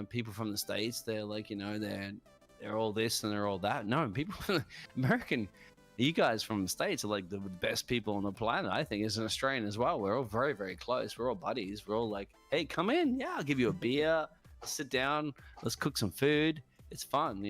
people from the States, they're like, they're all this and they're all that. No, people from American, you guys from the States are like the best people on the planet, I think, as an Australian as well. We're all very, very close. We're all buddies. We're all like, hey, come in. Yeah, I'll give you a beer. Sit down. Let's cook some food. It's fun,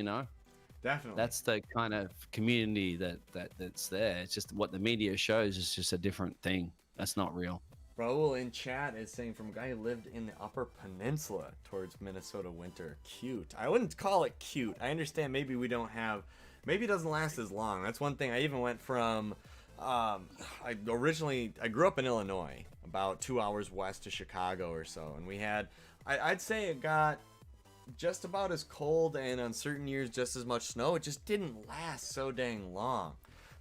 Definitely. That's the kind of community that's there. It's just what the media shows is just a different thing. That's not real. Raul in chat is saying, from a guy who lived in the Upper Peninsula towards Minnesota winter. Cute. I wouldn't call it cute. I understand maybe we don't have maybe it doesn't last as long. That's one thing. I even went from, I grew up in Illinois, about 2 hours west of Chicago or so, and we had, I'd say it got just about as cold, and on certain years just as much snow. It just didn't last so dang long.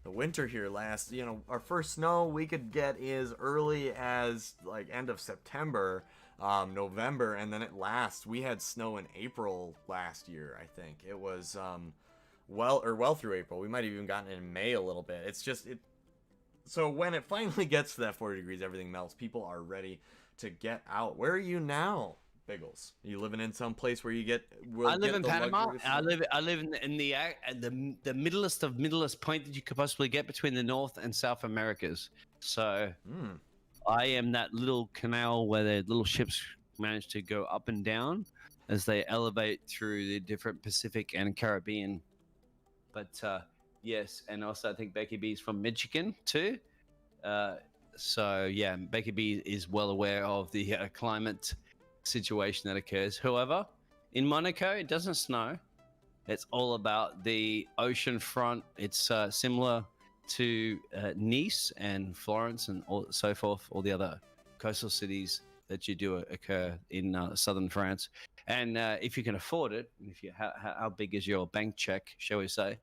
The winter here lasts, you know, our first snow we could get as early as like end of September, November, and then it lasts. We had snow in April last year, I think. It was well through April. We might have even gotten it in May a little bit. It's just so when it finally gets to that 40 degrees, everything melts. People are ready to get out. Where are you now, Biggles? Are you living in some place where you get? I live in Panama. I live in the middlest point that you could possibly get between the North and South Americas. So I am that little canal where the little ships manage to go up and down as they elevate through the different Pacific and Caribbean. But yes, and also I think Becky B is from Michigan too. So yeah, Becky B is well aware of the climate situation that occurs. However, in Monaco, it doesn't snow. It's all about the ocean front. It's similar to Nice and Florence and so forth, all the other coastal cities that you do occur in southern France. And if you can afford it, if you how big is your bank check, shall we say?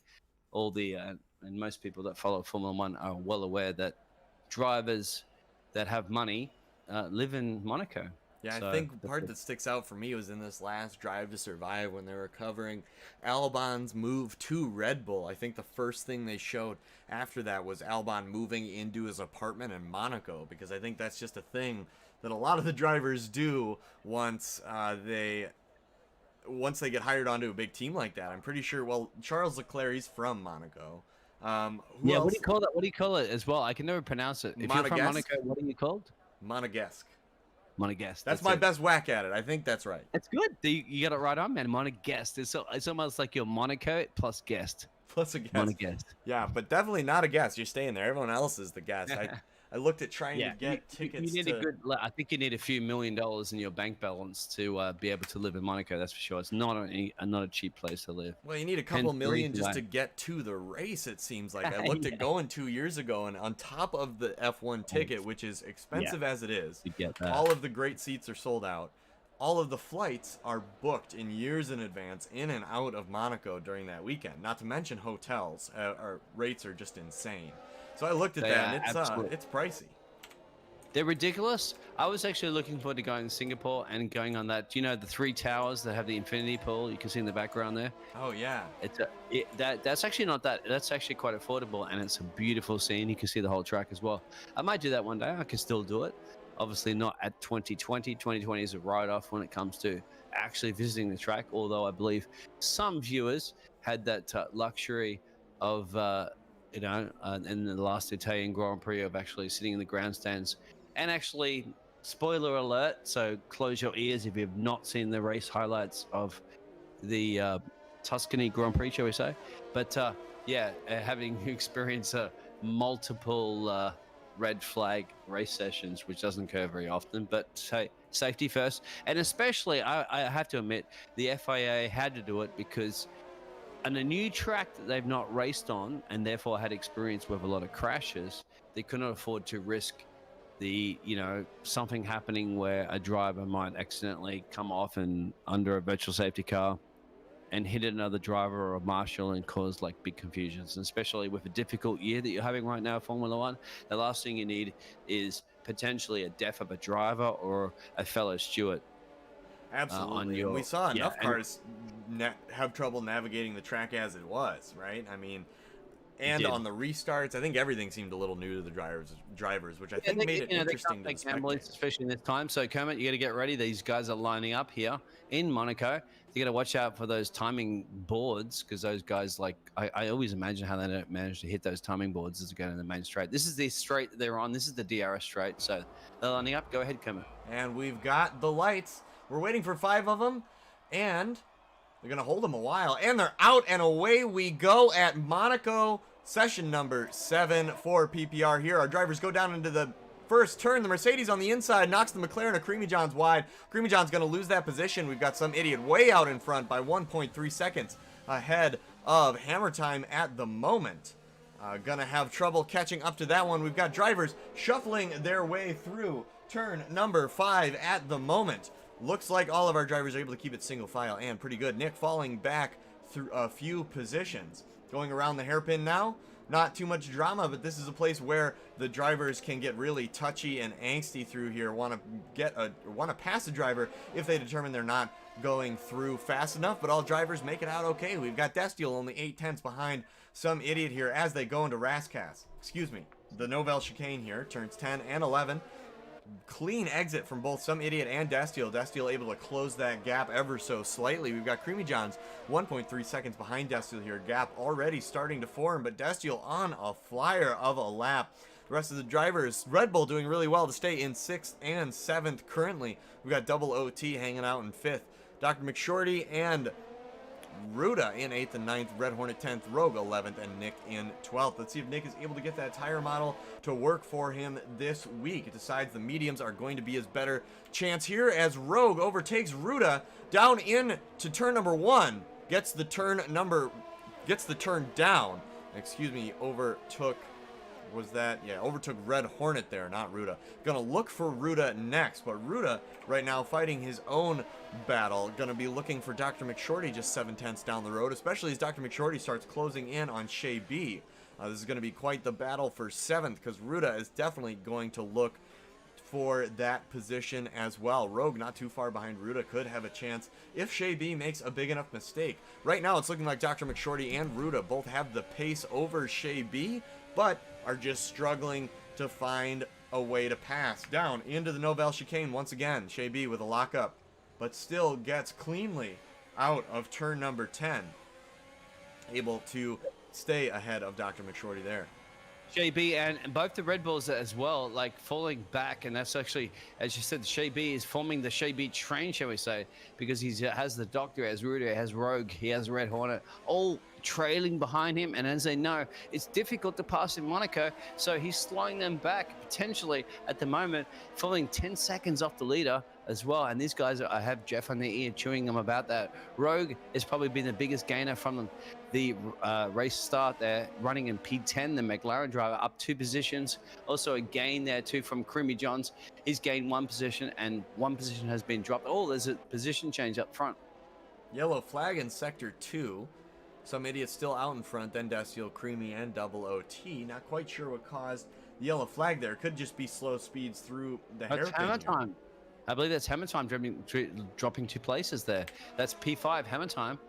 All the and most people that follow Formula One are well aware that drivers that have money live in Monaco. Yeah, I think the part that sticks out for me was in this last Drive to Survive when they were covering Albon's move to Red Bull. I think the first thing they showed after that was Albon moving into his apartment in Monaco, because I think that's just a thing that a lot of the drivers do once they get hired onto a big team like that. I'm pretty sure, well, Charles Leclerc, he's from Monaco. Yeah, what do you call that? What do you call it as well? I can never pronounce it. If you're from Monaco, what are you called? Monegasque. Monegasque. That's my best whack at it. I think that's right. That's good. You got it right on, man. Monegasque. It's almost like you're Monaco plus guest. Plus a guest. Monegasque. Yeah, but definitely not a guest. You're staying there. Everyone else is the guest. I looked at trying to get tickets. You need I think you need a few $1 million in your bank balance to be able to live in Monaco. That's for sure. It's not a cheap place to live. Well, you need a couple million just to get to the race. It seems like I looked at going 2 years ago, and on top of the F1 ticket, which is expensive as it is, you get that. All of the great seats are sold out. All of the flights are booked in years in advance, in and out of Monaco during that weekend. Not to mention hotels. Our rates are just insane. So I looked at that, and it's pricey. They're ridiculous. I was actually looking forward to going to Singapore and going on that. Do you know the 3 towers that have the infinity pool? You can see in the background there. Oh yeah. That's actually not that. That's actually quite affordable, and it's a beautiful scene. You can see the whole track as well. I might do that one day. I can still do it. Obviously not at 2020. 2020 is a write-off when it comes to actually visiting the track. Although I believe some viewers had that luxury of. In the last Italian Grand Prix of actually sitting in the grandstands and actually, spoiler alert, so close your ears if you've not seen the race highlights of the Tuscany Grand Prix, shall we say. But having experienced multiple red flag race sessions, which doesn't occur very often, but hey, safety first. And especially, I have to admit, the FIA had to do it because on a new track that they've not raced on and therefore had experience with a lot of crashes, they could not afford to risk something happening where a driver might accidentally come off and under a virtual safety car and hit another driver or a marshal and cause like big confusions. And especially with a difficult year that you're having right now, Formula One, the last thing you need is potentially a death of a driver or a fellow steward. Absolutely. We saw enough cars have trouble navigating the track as it was, right? I mean, and on the restarts, I think everything seemed a little new to the drivers, which I think made it interesting to spectate. Especially in this time. So, Kermit, you got to get ready. These guys are lining up here in Monaco. You got to watch out for those timing boards because those guys, I always imagine how they don't manage to hit those timing boards as they go in the main straight. This is the straight that they're on. This is the DRS straight. So, they're lining up. Go ahead, Kermit. And we've got the lights. We're waiting for 5 of them, and they're going to hold them a while. And they're out, and away we go at Monaco, session number 7 for PPR here. Our drivers go down into the first turn. The Mercedes on the inside knocks the McLaren of Creamy John's wide. Creamy John's going to lose that position. We've got some idiot way out in front by 1.3 seconds ahead of Hammer Time at the moment. Gonna have trouble catching up to that one. We've got drivers shuffling their way through turn number 5 at the moment. Looks like all of our drivers are able to keep it single file and pretty good. Nick falling back through a few positions. Going around the hairpin now. Not too much drama, but this is a place where the drivers can get really touchy and angsty through here. Want to pass a driver if they determine they're not going through fast enough, but all drivers make it out okay. We've got Destiel only 8/10 behind some idiot here as they go into Rascas. Excuse me. The Novel Chicane here turns 10 and 11. Clean exit from both Some Idiot and Destiel. Destiel able to close that gap ever so slightly. We've got Creamy Johns 1.3 seconds behind Destiel here. Gap already starting to form, but Destiel on a flyer of a lap. The rest of the drivers, Red Bull doing really well to stay in 6th and 7th currently. We've got Double OT hanging out in 5th. Dr. McShorty and Ruda in 8th and 9th, Red Hornet 10th, Rogue 11th, and Nick in 12th. Let's see if Nick is able to get that tire model to work for him this week. It decides the mediums are going to be his better chance here as Rogue overtakes Ruda down in to turn number 1. Gets the turn down. Excuse me, overtook Red Hornet there, not Ruda. Gonna look for Ruda next, but Ruda right now fighting his own battle. Gonna be looking for Dr. McShorty just 7/10 down the road, especially as Dr. McShorty starts closing in on Shay B. This is gonna be quite the battle for 7th because Ruda is definitely going to look for that position as well. Rogue not too far behind Ruda could have a chance if Shay B makes a big enough mistake. Right now it's looking like Dr. McShorty and Ruda both have the pace over Shay B, but are just struggling to find a way to pass. Down into the Novel Chicane once again. Shay B with a lockup, but still gets cleanly out of turn number 10. Able to stay ahead of Dr. McShorty there. Shay B and both the Red Bulls as well, like falling back, and that's actually, as you said, Shay B is forming the Shay B train, shall we say, because he has the Doctor, has Ruda, has Rogue, he has Red Hornet, all trailing behind him, and as they know, it's difficult to pass in Monaco, so he's slowing them back potentially at the moment, falling 10 seconds off the leader as well. And these guys, I have Jeff on their ear chewing them about that. Rogue has probably been the biggest gainer from the race start there, running in P10, the McLaren driver, up 2 positions. Also a gain there too from Creamy Johns. He's gained 1 position, and 1 position has been dropped. Oh, there's a position change up front. Yellow flag in sector 2. Some Idiot still out in front, then Destiel, Creamy, and Double OT. Not quite sure what caused the yellow flag there. Could just be slow speeds through the hairpin. Hammer Time. I believe that's Hammer Time dropping 2 places there. That's P5 Hammer Time.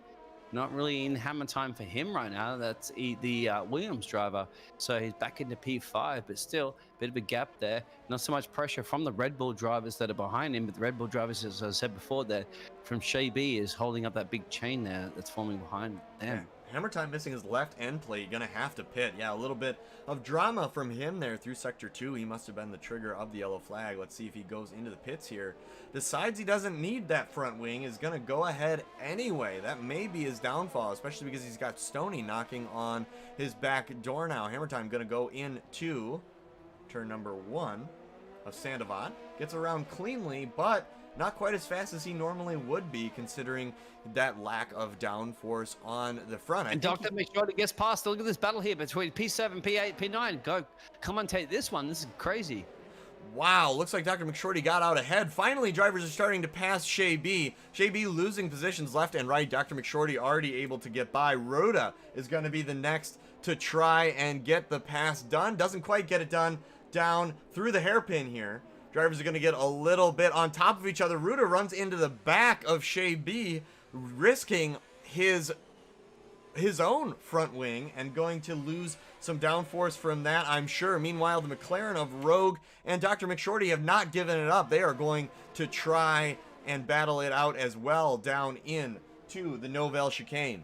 Not really in Hammer Time for him right now. That's the Williams driver. So he's back into P5, but still a bit of a gap there. Not so much pressure from the Red Bull drivers that are behind him, but the Red Bull drivers, as I said before, there from Shay B is holding up that big chain there that's forming behind them. Hammer Time missing his left end plate. Gonna have to pit. Yeah, a little bit of drama from him there through sector 2. He must have been the trigger of the yellow flag. Let's see if he goes into the pits here. Decides he doesn't need that front wing. Is gonna go ahead anyway. That may be his downfall, especially because he's got Stoney knocking on his back door now. Hammer Time gonna go into turn number 1 of Sandoval. Gets around cleanly, but not quite as fast as he normally would be, considering that lack of downforce on the front. And Dr. McShorty gets past. Look at this battle here between P7, P8, P9. Go commentate this one. This is crazy. Wow, looks like Dr. McShorty got out ahead. Finally, drivers are starting to pass Shay B. Shay B losing positions left and right. Dr. McShorty already able to get by. Rhoda is going to be the next to try and get the pass done. Doesn't quite get it done. Down through the hairpin here. Drivers are going to get a little bit on top of each other. Ruda runs into the back of Shay B, risking his own front wing and going to lose some downforce from that, I'm sure. Meanwhile, the McLaren of Rogue and Dr. McShorty have not given it up. They are going to try and battle it out as well down in to the Novel Chicane.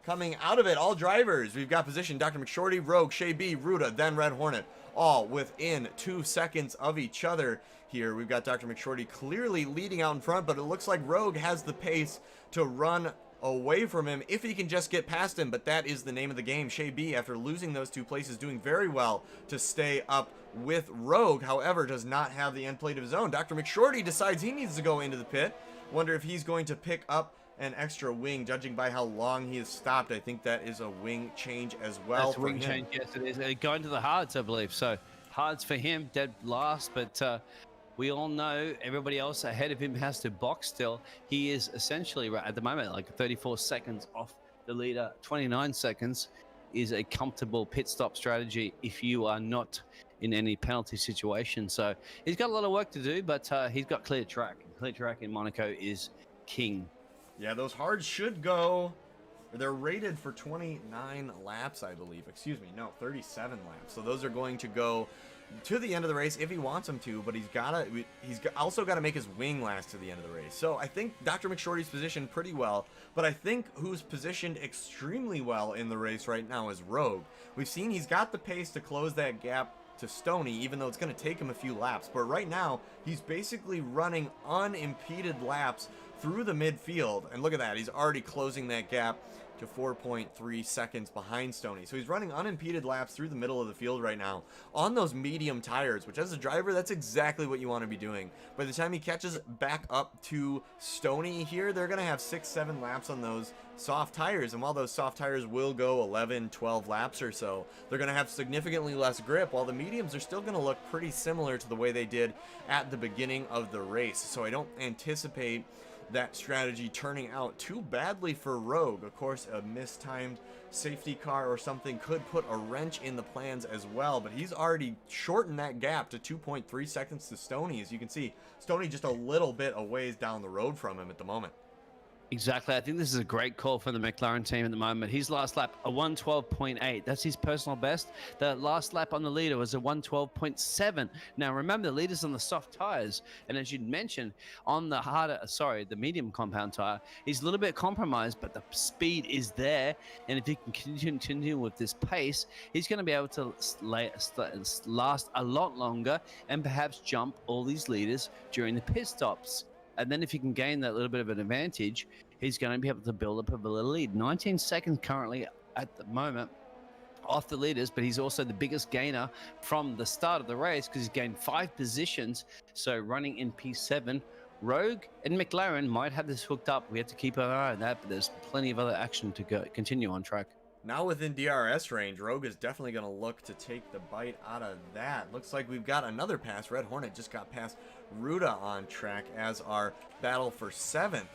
Coming out of it, all drivers, we've got position Dr. McShorty, Rogue, Shay B, Ruda, then Red Hornet, all within 2 seconds of each other here. We've got Dr. McShorty clearly leading out in front, but it looks like Rogue has the pace to run away from him if he can just get past him, but that is the name of the game. Shay B, after losing those 2 places, doing very well to stay up with Rogue, however, does not have the end plate of his own. Dr. McShorty decides he needs to go into the pit. Wonder if he's going to pick up an extra wing, judging by how long he has stopped. I think that is a wing change as well. That's for wing him. change, yes it is. Going to the hards, I believe. So hards for him, dead last, but we all know everybody else ahead of him has to box still. He is essentially at the moment like 34 seconds off the leader. 29 seconds is a comfortable pit stop strategy if you are not in any penalty situation. So he's got a lot of work to do, but he's got clear track. Clear track in Monaco is king. Yeah, those hards should go. They're rated for 29 laps, I believe. Excuse me, no, 37 laps. So those are going to go to the end of the race if he wants them to, but he's also got to make his wing last to the end of the race. So I think Dr. McShorty's positioned pretty well, but I think who's positioned extremely well in the race right now is Rogue. We've seen he's got the pace to close that gap to Stoney, even though it's going to take him a few laps. But right now, he's basically running unimpeded laps through the midfield. And look at that, he's already closing that gap to 4.3 seconds behind Stoney. So he's running unimpeded laps through the middle of the field right now on those medium tires, which as a driver, that's exactly what you want to be doing. By the time he catches back up to Stoney here, they're going to have 6-7 laps on those soft tires. And while those soft tires will go 11, 12 laps or so, they're going to have significantly less grip, while the mediums are still going to look pretty similar to the way they did at the beginning of the race. So I don't anticipate that strategy turning out too badly for Rogue. Of course, a mistimed safety car or something could put a wrench in the plans as well, but he's already shortened that gap to 2.3 seconds to Stoney. As you can see, Stoney just a little bit a ways down the road from him at the moment. Exactly. I think this is a great call for the McLaren team at the moment. His last lap, a 112.8. That's his personal best. The last lap on the leader was a 112.7. Now, remember, the leader's on the soft tires. And as you'd mentioned, on the medium compound tire, he's a little bit compromised, but the speed is there. And if he can continue with this pace, he's going to be able to last a lot longer and perhaps jump all these leaders during the pit stops. And then if he can gain that little bit of an advantage, he's going to be able to build up a little lead. 19 seconds currently at the moment off the leaders, but he's also the biggest gainer from the start of the race because he's gained 5 positions. So running in P7, Rogue and McLaren might have this hooked up. We have to keep an eye on that, but there's plenty of other action to continue on track. Now within DRS range, Rogue is definitely going to look to take the bite out of that. Looks like we've got another pass. Red Hornet just got past Ruda on track as our battle for 7th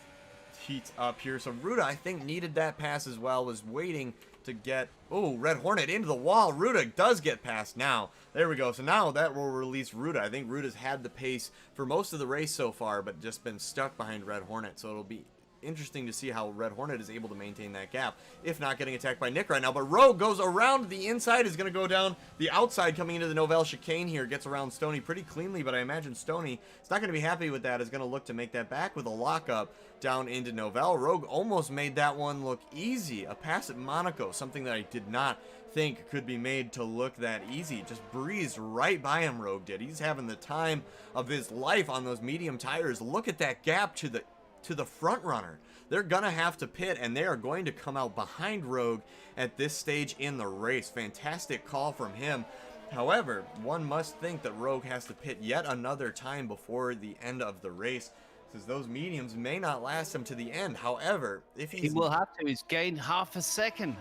heats up here. So Ruda, I think, needed that pass as well, was waiting to get... Oh, Red Hornet into the wall. Ruda does get past now. There we go. So now that will release Ruda. I think Ruda's had the pace for most of the race so far, but just been stuck behind Red Hornet. So it'll be interesting to see how Red Hornet is able to maintain that gap, if not getting attacked by Nick right now. But Rogue goes around the inside, is going to go down the outside coming into the Novell chicane here, gets around Stoney pretty cleanly, but I imagine Stoney is not going to be happy with that, is going to look to make that back with a lockup down into Novell. Rogue almost made that one look easy. A pass at Monaco, something that I did not think could be made to look that easy. Just breezed right by him, Rogue did. He's having the time of his life on those medium tires. Look at that gap to the front runner. They're gonna have to pit, and they are going to come out behind Rogue at this stage in the race. Fantastic call from him. However, one must think that Rogue has to pit yet another time before the end of the race, because those mediums may not last him to the end. However, if he will have to, he's gained half a second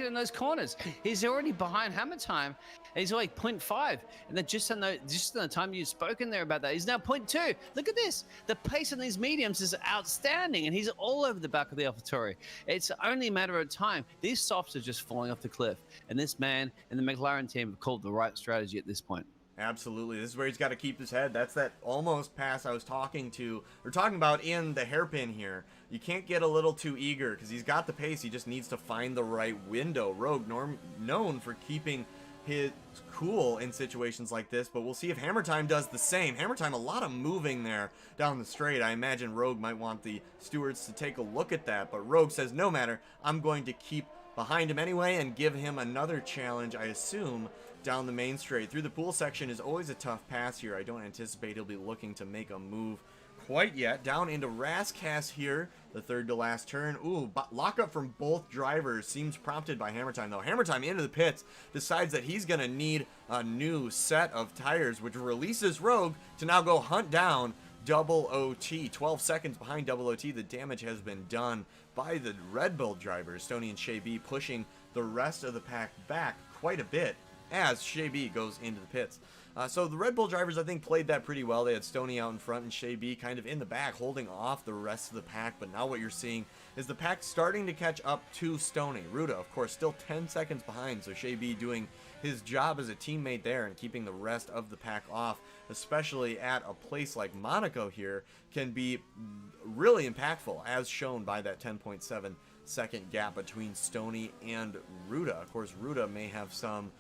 in those corners. He's already behind Hammer Time. He's like 0.5, and then just in the time you've spoken there about that, he's now 0.2. Look at this. The pace in these mediums is outstanding, and he's all over the back of the AlphaTauri. It's only a matter of time. These softs are just falling off the cliff, and this man and the McLaren team have called the right strategy at this point. Absolutely. This is where he's got to keep his head. That's that almost pass I was talking about in the hairpin here. You can't get a little too eager because he's got the pace. He just needs to find the right window. Rogue, known for keeping his cool in situations like this, but we'll see if Hammer Time does the same. Hammer Time, a lot of moving there down the straight. I imagine Rogue might want the stewards to take a look at that, but Rogue says, no matter, I'm going to keep behind him anyway and give him another challenge, I assume, down the main straight. Through the pool section is always a tough pass here. I don't anticipate he'll be looking to make a move quite yet. Down into Rascass here, the third to last turn. Ooh, lockup from both drivers seems prompted by Hammer Time, though. Hammer Time into the pits, decides that he's going to need a new set of tires, which releases Rogue to now go hunt down Double OT. 12 seconds behind Double OT. The damage has been done by the Red Bull drivers. Stoney and Shea B pushing the rest of the pack back quite a bit as Shea B goes into the pits. So the Red Bull drivers, I think, played that pretty well. They had Stoney out in front and Shea B kind of in the back, holding off the rest of the pack. But now what you're seeing is the pack starting to catch up to Stoney. Ruda, of course, still 10 seconds behind. So Shea B doing his job as a teammate there and keeping the rest of the pack off, especially at a place like Monaco here, can be really impactful, as shown by that 10.7 second gap between Stoney and Ruda. Of course, Ruda may have some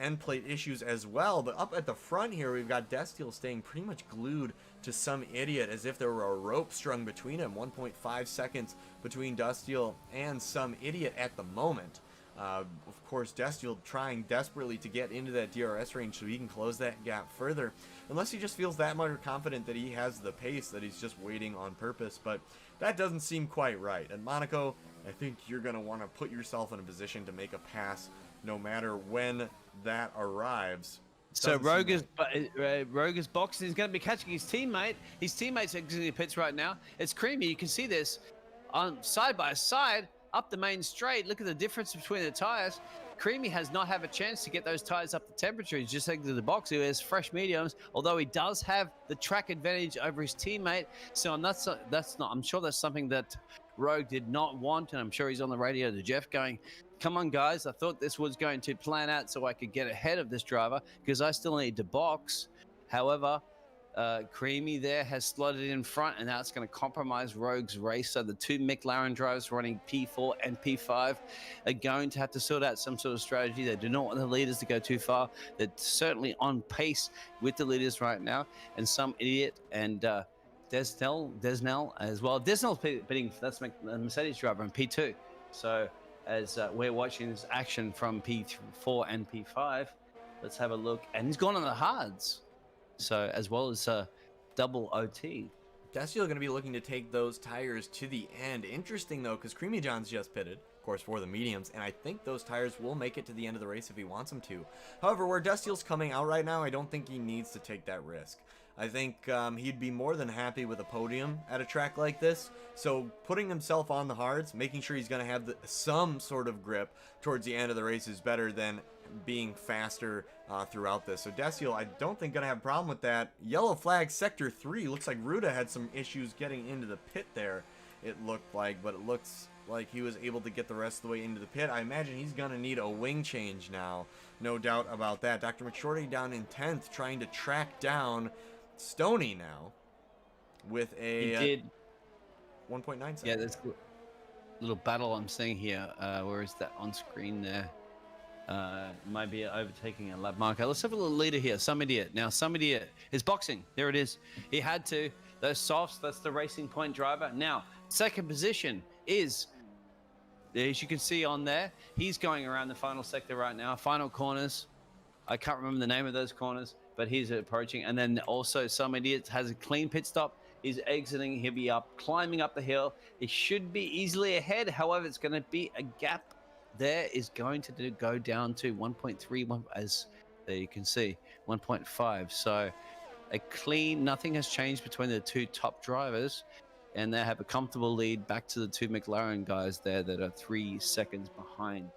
end plate issues as well, but up at the front here we've got Destiel staying pretty much glued to some idiot as if there were a rope strung between him. 1.5 seconds between Destiel and some idiot at the moment. Of course, Destiel trying desperately to get into that DRS range so he can close that gap further, unless he just feels that much confident that he has the pace that he's just waiting on purpose. But that doesn't seem quite right. At Monaco, I think you're going to want to put yourself in a position to make a pass no matter when that arrives. So Rogue is boxing. He's going to be catching his teammate. His teammate's exiting the pits right now. It's Creamy. You can see this on side by side up the main straight. Look at the difference between the tires. Creamy has not had a chance to get those tires up to temperature. He's just exited the box. He has fresh mediums, although he does have the track advantage over his teammate. So I'm sure that's something that Rogue did not want, and I'm sure he's on the radio to Jeff going, come on guys, I thought this was going to plan out so I could get ahead of this driver because I still need to box. However, Creamy there has slotted in front, and now it's going to compromise Rogue's race. So the two McLaren drivers running P4 and P5 are going to have to sort out some sort of strategy. They do not want the leaders to go too far. They're certainly on pace with the leaders right now, and some idiot and Desnell as well. Desnell's pitting, that's a Mercedes driver in P2. So as we're watching this action from P4 and P5, let's have a look. And he's gone on the hards. So as well as double OT. Destiel going to be looking to take those tires to the end. Interesting though, because Creamy John's just pitted, of course, for the mediums, and I think those tires will make it to the end of the race if he wants them to. However, where Destiel's coming out right now, I don't think he needs to take that risk. I think he'd be more than happy with a podium at a track like this. So putting himself on the hards, making sure he's going to have some sort of grip towards the end of the race is better than being faster throughout this. So Destiel, I don't think going to have a problem with that. Yellow flag, sector 3. Looks like Ruda had some issues getting into the pit there, it looked like, but it looks like he was able to get the rest of the way into the pit. I imagine he's going to need a wing change now. No doubt about that. Dr. McShorty down in 10th trying to track down Stoney now with a 1.9 seconds. Yeah, there's a little battle I'm seeing here. Where is that on screen there? Might be overtaking a lap marker. Let's have a little leader here. Some idiot. Now, some idiot is boxing. There it is. He had to. Those softs, that's the Racing Point driver. Now, second position is, as you can see on there, he's going around the final sector right now. Final corners. I can't remember the name of those corners, but he's approaching. And then also some idiot has a clean pit stop. He's exiting. He'll be up, climbing up the hill. He should be easily ahead. However, it's going to be a gap. There is going to go down to 1.31, as there you can see, 1.5. So a clean, nothing has changed between the two top drivers, and they have a comfortable lead back to the two McLaren guys there that are 3 seconds behind.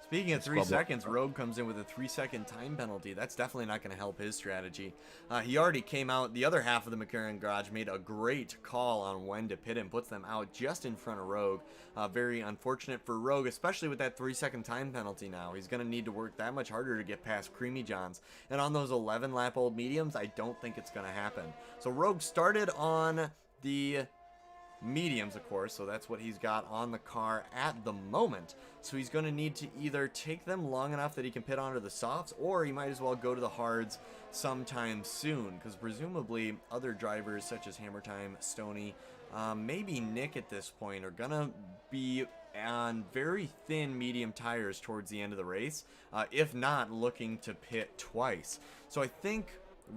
Speaking of 3 seconds, Rogue comes in with a 3-second time penalty. That's definitely not going to help his strategy. He already came out. The other half of the McLaren garage made a great call on when to pit him, puts them out just in front of Rogue. Very unfortunate for Rogue, especially with that 3-second time penalty now. He's going to need to work that much harder to get past Creamy Johns. And on those 11-lap-old mediums, I don't think it's going to happen. So Rogue started on the mediums, of course, so that's what he's got on the car at the moment. So he's going to need to either take them long enough that he can pit onto the softs, or he might as well go to the hards sometime soon, because presumably other drivers such as Hammer Time, Stoney, maybe Nick at this point are going to be on very thin medium tires towards the end of the race, if not looking to pit twice. So I think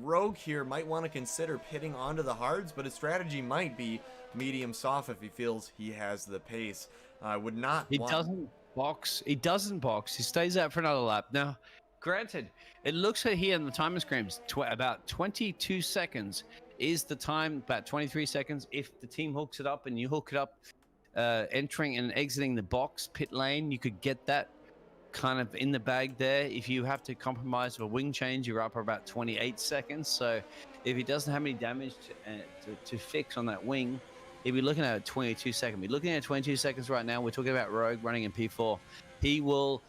Rogue here might want to consider pitting onto the hards, but his strategy might be medium soft if he feels he has the pace. Would not. He doesn't box. He doesn't box. He stays out for another lap. Now, granted, it looks like here in the timer screens about 22 seconds is the time, about 23 seconds. If the team hooks it up and you hook it up, entering and exiting the box pit lane, you could get that kind of in the bag there. If you have to compromise with a wing change, you're up for about 28 seconds. So if he doesn't have any damage to fix on that wing, he'll be looking at a 22 second. We're looking at 22 seconds right now. We're talking about Rogue running in P4. He will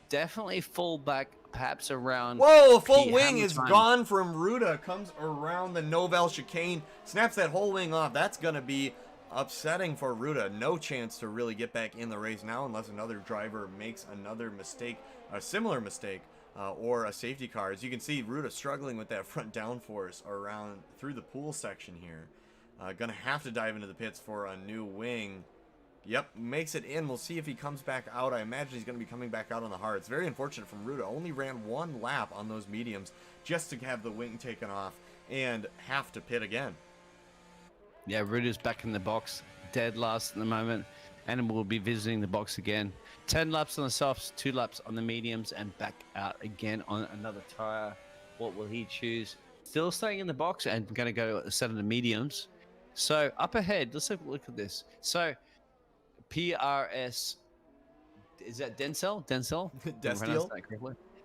definitely fall back perhaps around. Whoa, a full P wing hammer is time. gone from Ruda. Comes around the Novel chicane, snaps that whole wing off. That's going to be upsetting for Ruda. No chance to really get back in the race now unless another driver makes another mistake, a similar mistake, or a safety car. As you can see, Ruda struggling with that front downforce around through the pool section here. Gonna have to dive into the pits for a new wing. Yep, makes it in. We'll see if he comes back out. I imagine he's going to be coming back out on the hard. It's very unfortunate from Ruda. Only ran one lap on those mediums just to have the wing taken off and have to pit again. Yeah, Ruda's back in the box, dead last at the moment, and we'll be visiting the box again. 10 laps on the softs, 2 laps on the mediums, and back out again on another tire. What will he choose? Still staying in the box and going to go a set of the mediums. So up ahead, let's have a look at this. So PRS, is that Denzel? Denzel? Destiel?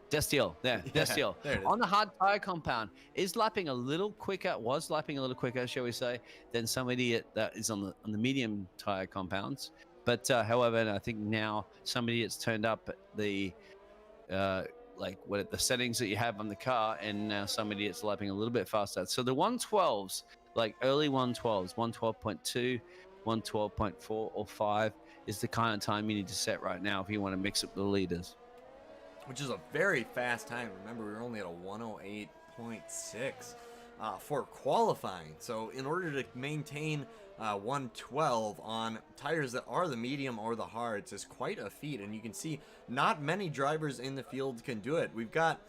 Destiel, there, Yeah, Destiel. there it is. On the hard tire compound, was lapping a little quicker, shall we say, than some idiot that is on the medium tire compounds. But however, I think now some idiot's turned up the the settings that you have on the car, and now some idiot's lapping a little bit faster. So the 112s, like early 112s, 112.2, 112.4 or 5 is the kind of time you need to set right now if you want to mix up the leaders. Which is a very fast time. Remember, we were only at a 108.6 for qualifying. So in order to maintain 112 on tires that are the medium or the hards is quite a feat. And you can see not many drivers in the field can do it. We've got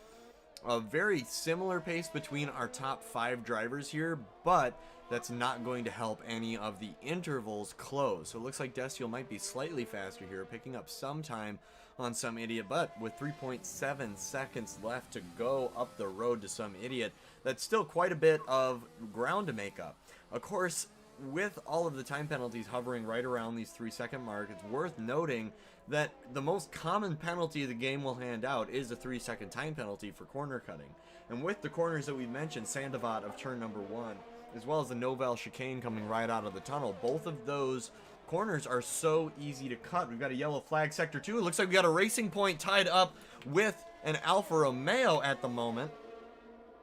a very similar pace between our top 5 drivers here, but that's not going to help any of the intervals close. So it looks like Destiel might be slightly faster here, picking up some time on Some Idiot, but with 3.7 seconds left to go up the road to Some Idiot, that's still quite a bit of ground to make up. Of course, with all of the time penalties hovering right around these 3-second mark, it's worth noting that the most common penalty the game will hand out is a 3-second time penalty for corner cutting. And with the corners that we mentioned, Sandoval of turn number 1, as well as the Novel chicane coming right out of the tunnel, both of those corners are so easy to cut. We've got a yellow flag, sector 2. It looks like we got a Racing Point tied up with an Alfa Romeo at the moment.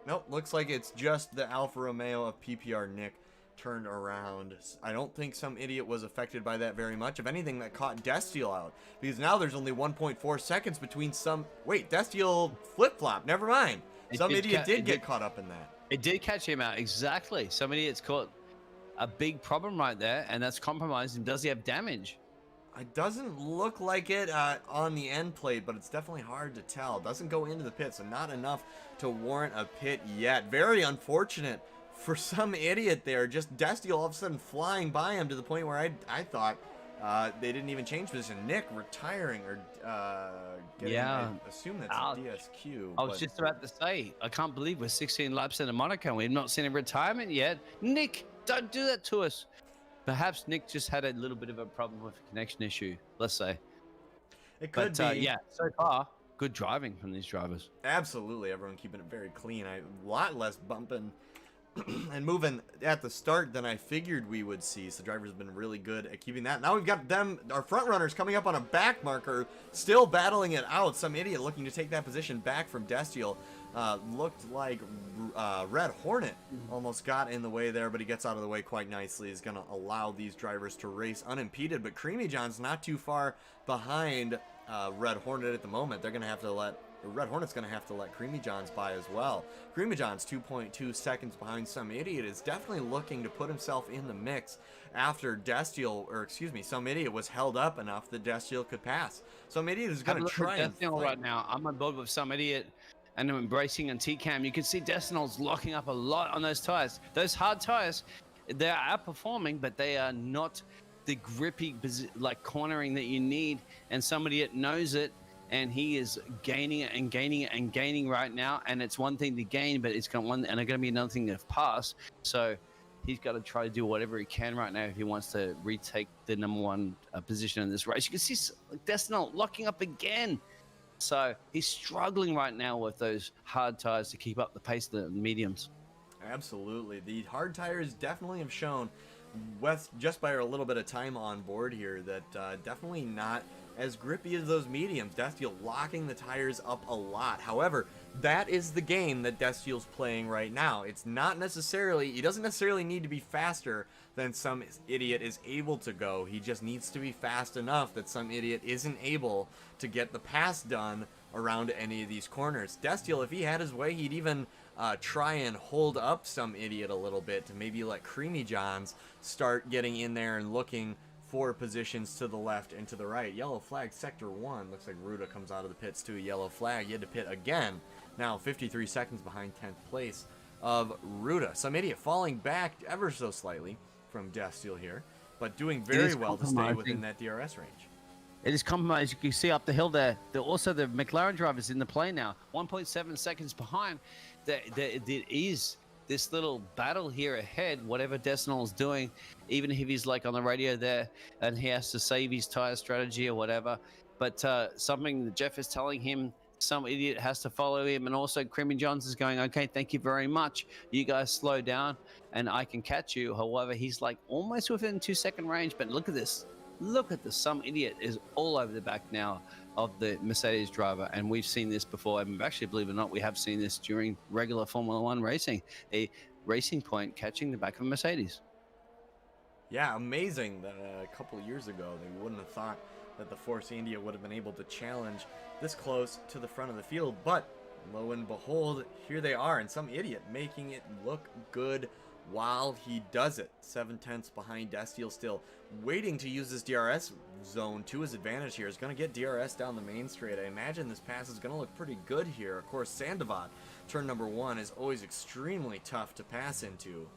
Nope, looks like it's just the Alfa Romeo of PPR Nick turned around. I don't think Some Idiot was affected by that very much. If anything, that caught Destiel out, because now there's only 1.4 seconds between some... Wait, Destiel flip-flop. Never mind. Some Idiot did get caught up in that. It did catch him out, exactly. Some idiot's caught a big problem right there, and that's compromised. And does he have damage? It doesn't look like it on the end plate, but it's definitely hard to tell. It doesn't go into the pit, so not enough to warrant a pit yet. Very unfortunate for Some Idiot there. Just Destiel all of a sudden flying by him to the point where I thought they didn't even change position. Nick retiring or getting, Yeah. I assume that's Ouch. a DSQ. I was just about to say, I can't believe we're 16 laps into Monaco. We've not seen a retirement yet. Nick, don't do that to us. Perhaps Nick just had a little bit of a problem with a connection issue, let's say. It could But be. yeah, so far, good driving from these drivers. Absolutely, everyone keeping it very clean. A lot less bumping and moving at the start than I figured we would see. So the drivers have been really good at keeping that. Now we've got them, our front runners, coming up on a back marker, still battling it out. Some Idiot looking to take that position back from Destiel. Looked like Red Hornet almost got in the way there, but he gets out of the way quite nicely. He's going to allow these drivers to race unimpeded, but Creamy John's not too far behind Red Hornet at the moment. They're going to have to let Red Hornet's going to have to let Creamy John's by as well. Creamy John's 2.2 seconds behind Some Idiot is definitely looking to put himself in the mix after Some Idiot was held up enough that Destiel could pass. Some Idiot is going to try and Destinal fight. right now. I'm on board with Some Idiot, and I'm embracing on T-Cam. You can see Destinal's locking up a lot on those tires. Those hard tires, they're outperforming, but they are not the grippy, like cornering that you need, and Some Idiot knows it. and he is gaining it and gaining it and gaining right now. And it's one thing to gain, but it's going to be another thing to pass. So he's got to try to do whatever he can right now if he wants to retake the #1 position in this race. You can see Destinal locking up again. So he's struggling right now with those hard tires to keep up the pace of the mediums. Absolutely. The hard tires definitely have shown, just by a little bit of time on board here, that definitely not as grippy as those mediums. Destiel locking the tires up a lot. However, that is the game that Destiel's playing right now. It's not necessarily, he doesn't necessarily need to be faster than some idiot is able to go. He just needs to be fast enough that some idiot isn't able to get the pass done around any of these corners. Destiel, if he had his way, he'd even try and hold up some idiot a little bit to maybe let Creamy Johns start getting in there and looking for positions to the left and to the right. Yellow flag, sector 1. Looks like Ruda comes out of the pits to a yellow flag. He had to pit again. Now 53 seconds behind 10th place of Ruda. Some idiot falling back ever so slightly from Destiel here, but doing very well to stay within that DRS range. It is compromised. You can see up the hill there. Also, the McLaren driver's in the play now. 1.7 seconds behind. There is this little battle here ahead, whatever Destinal is doing, even if he's like on the radio there and he has to save his tire strategy or whatever. But something that Jeff is telling him, some idiot has to follow him. And also Creamy Johns is going, okay, thank you very much. You guys slow down and I can catch you. However, he's like almost within 2-second range. But look at this. Look at this. Some idiot is all over the back now of the Mercedes driver. And we've seen this before. And actually, believe it or not, we have seen this during regular Formula One racing. A Racing Point catching the back of a Mercedes. Yeah, amazing that a couple of years ago they wouldn't have thought that the Force India would have been able to challenge this close to the front of the field. But lo and behold, here they are, and some idiot making it look good while he does it. 7/10 behind Destiel, still waiting to use this DRS zone to his advantage here. Is going to get DRS down the main straight. I imagine this pass is going to look pretty good here. Of course, Sandoval, turn number 1, is always extremely tough to pass into.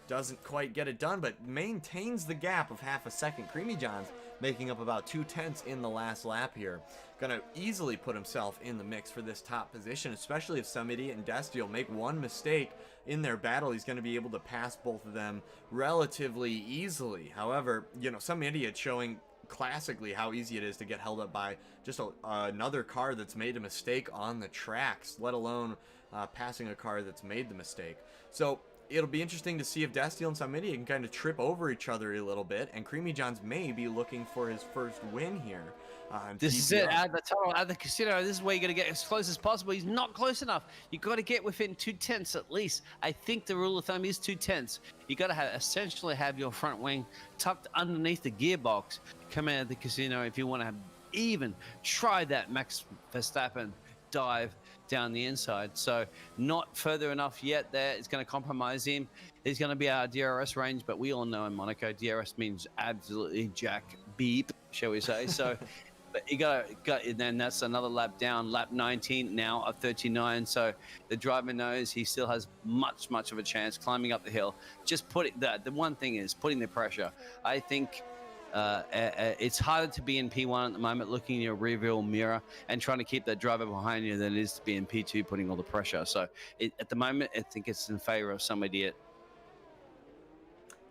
Doesn't quite get it done, but maintains the gap of half a second. Creamy Johns making up about 2/10 in the last lap here. Gonna easily put himself in the mix for this top position, especially if some idiot and Destiel make one mistake in their battle. He's gonna be able to pass both of them relatively easily. However, you know, some idiot showing classically how easy it is to get held up by just another car that's made a mistake on the tracks, let alone passing a car that's made the mistake. So it'll be interesting to see if Destiel and some idiot can kind of trip over each other a little bit, and Creamy Johns may be looking for his first win here. This is it, at the tunnel, at the casino. This is where you're going to get as close as possible. He's not close enough. You've got to get within 2/10 at least. I think the rule of thumb is 2/10. You got to essentially have your front wing tucked underneath the gearbox coming out of the casino if you want to even try that Max Verstappen dive down the inside. So not further enough yet there. It's going to compromise him. He's going to be out of DRS range, but we all know in Monaco, DRS means absolutely jack beep, shall we say. So but you got, and then that's another lap down, lap 19 now of 39. So the driver knows he still has much of a chance climbing up the hill. Just put it, the one thing is putting the pressure. I think it's harder to be in P1 at the moment, looking in your rearview mirror and trying to keep that driver behind you than it is to be in P2, putting all the pressure. So at the moment, I think it's in favor of some idiot.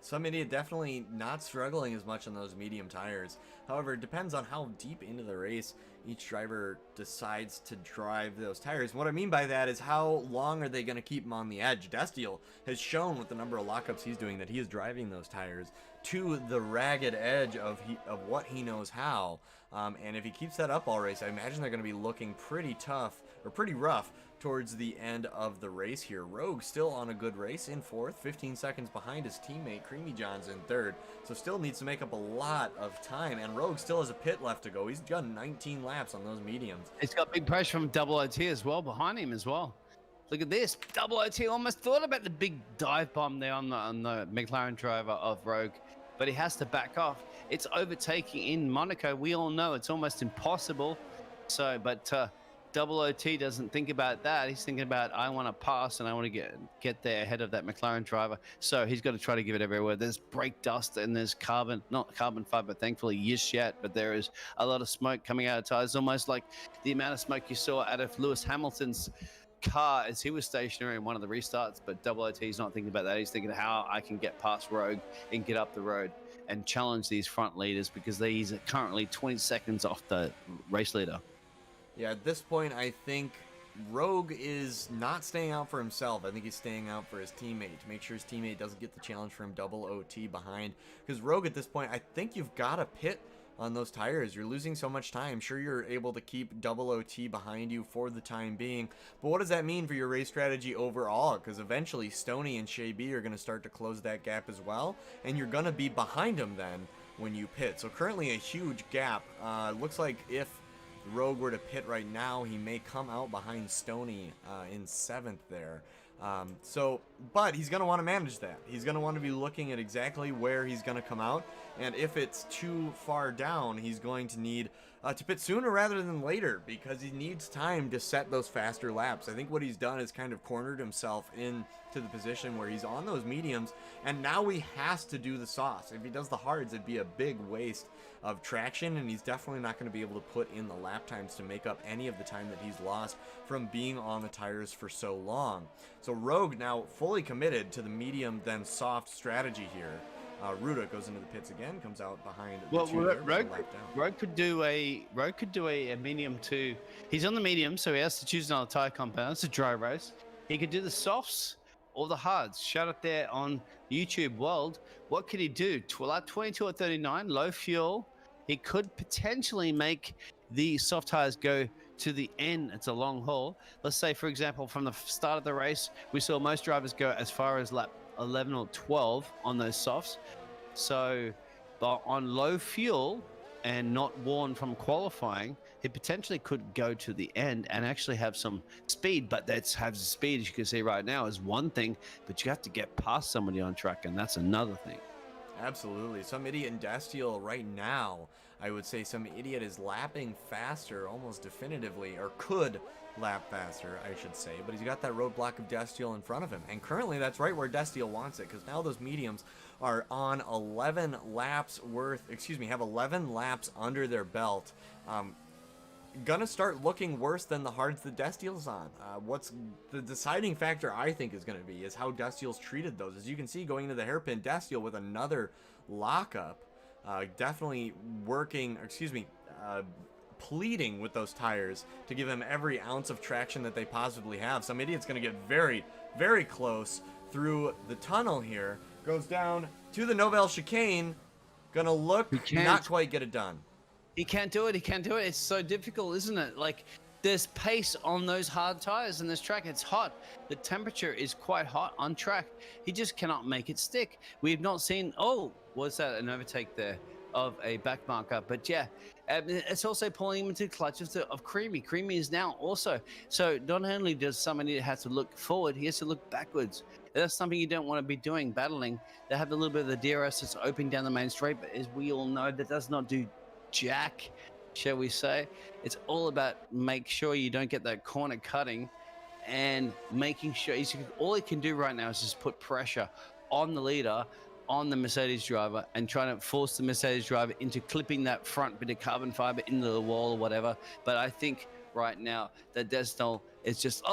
Some idiot definitely not struggling as much on those medium tires. However, it depends on how deep into the race each driver decides to drive those tires. What I mean by that is how long are they going to keep them on the edge? Destiel has shown with the number of lockups he's doing that he is driving those tires to the ragged edge of what he knows how. And if he keeps that up all race, I imagine they're going to be looking pretty tough or pretty rough towards the end of the race here. Rogue still on a good race in 4th, 15 seconds behind his teammate Creamy Johns in 3rd, so still needs to make up a lot of time, and Rogue still has a pit left to go. He's done 19 laps on those mediums. It's got big pressure from Double OT as well behind him as well. Look at this. Double OT almost thought about the big dive bomb there on the McLaren driver of Rogue, but he has to back off. It's overtaking in Monaco. We all know it's almost impossible. So, but Double OT doesn't think about that. He's thinking about, I want to pass and I want to get there ahead of that McLaren driver. So he's got to try to give it everywhere. There's brake dust and there's carbon, not carbon fiber, thankfully, yet, but there is a lot of smoke coming out of tires, almost like the amount of smoke you saw out of Lewis Hamilton's car as he was stationary in one of the restarts. But Double OT is not thinking about that. He's thinking how I can get past Rogue and get up the road and challenge these front leaders, because he's currently 20 seconds off the race leader. Yeah, at this point, I think Rogue is not staying out for himself. I think he's staying out for his teammate, to make sure his teammate doesn't get the challenge from Double OT behind. Because Rogue, at this point, I think you've got to pit on those tires. You're losing so much time. Sure, you're able to keep Double OT behind you for the time being, but what does that mean for your race strategy overall? Because eventually Stoney and Shay B are going to start to close that gap as well, and you're going to be behind them then when you pit. So currently a huge gap. Looks like if Rogue were to pit right now, he may come out behind Stoney in 7th there. But he's going to want to manage that. He's going to want to be looking at exactly where he's going to come out, and if it's too far down, he's going to need to pit sooner rather than later, because he needs time to set those faster laps. I think what he's done is kind of cornered himself into the position where he's on those mediums, and now he has to do the sauce. If he does the hards, it'd be a big waste of traction, and he's definitely not going to be able to put in the lap times to make up any of the time that he's lost from being on the tires for so long. So Rogue now fully committed to the medium then soft strategy here. Ruda goes into the pits again, comes out behind the Well, two there, Rogue lap down. Rogue could do a medium too. He's on the medium, so he has to choose another tire compound. It's a dry race. He could do the softs or the hards. Shout out there on YouTube world. What could he do? 22 or 39, low fuel. He could potentially make the soft tires go to the end. It's a long haul. Let's say, for example, from the start of the race, we saw most drivers go as far as lap 11 or 12 on those softs. So, but on low fuel and not worn from qualifying, he potentially could go to the end and actually have some speed. But that's have speed, as you can see right now, is one thing, but you have to get past somebody on track, and that's another thing. Absolutely. Some idiot in Destiel right now, I would say some idiot is lapping faster almost definitively, or could lap faster, I should say, but he's got that roadblock of Destiel in front of him, and currently that's right where Destiel wants it, because now those mediums are on 11 laps worth, have 11 laps under their belt. Gonna start looking worse than the hards that Destiel's on. What's the deciding factor, I think, is going to be is how Destiel's treated those. As you can see, going into the hairpin, Destiel with another lockup, definitely working, pleading with those tires to give him every ounce of traction that they possibly have. Some idiot's going to get very, very close through the tunnel here. Goes down to the Novell chicane. Gonna look, not quite get it done. He can't do it. He can't do it. It's so difficult, isn't it? Like, there's pace on those hard tires in this track. It's hot. The temperature is quite hot on track. He just cannot make it stick. We've not seen, was that an overtake there of a back marker? But yeah, it's also pulling him into the clutches of Creamy. Creamy is now also. So not only does somebody have to look forward, he has to look backwards. That's something you don't want to be doing, battling. They have a little bit of the DRS that's open down the main straight, but as we all know, that does not do jack, shall we say. It's all about make sure you don't get that corner cutting and making sure all he can do right now is just put pressure on the leader, on the Mercedes driver, and trying to force the Mercedes driver into clipping that front bit of carbon fiber into the wall or whatever. But I think right now that Desnel is just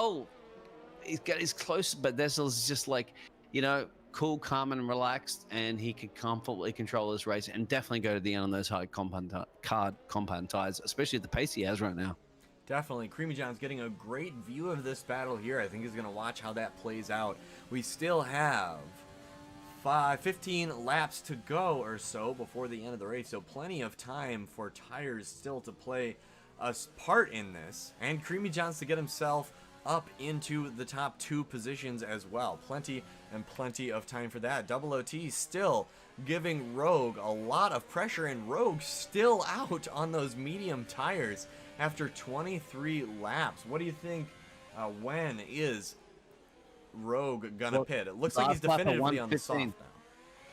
he's close, but Desnel's just like, cool, calm, and relaxed, and he could comfortably control his race and definitely go to the end on those hard compound tires, especially at the pace he has right now. Definitely. Creamy John's getting a great view of this battle here. I think he's going to watch how that plays out. We still have 15 laps to go or so before the end of the race, so plenty of time for tires still to play a part in this, and Creamy John's to get himself up into the top 2 positions as well. Plenty of time for that. Double OT still giving Rogue a lot of pressure, and Rogue still out on those medium tires after 23 laps. What do you think? When is Rogue gonna pit? It looks like he's definitively on the soft now.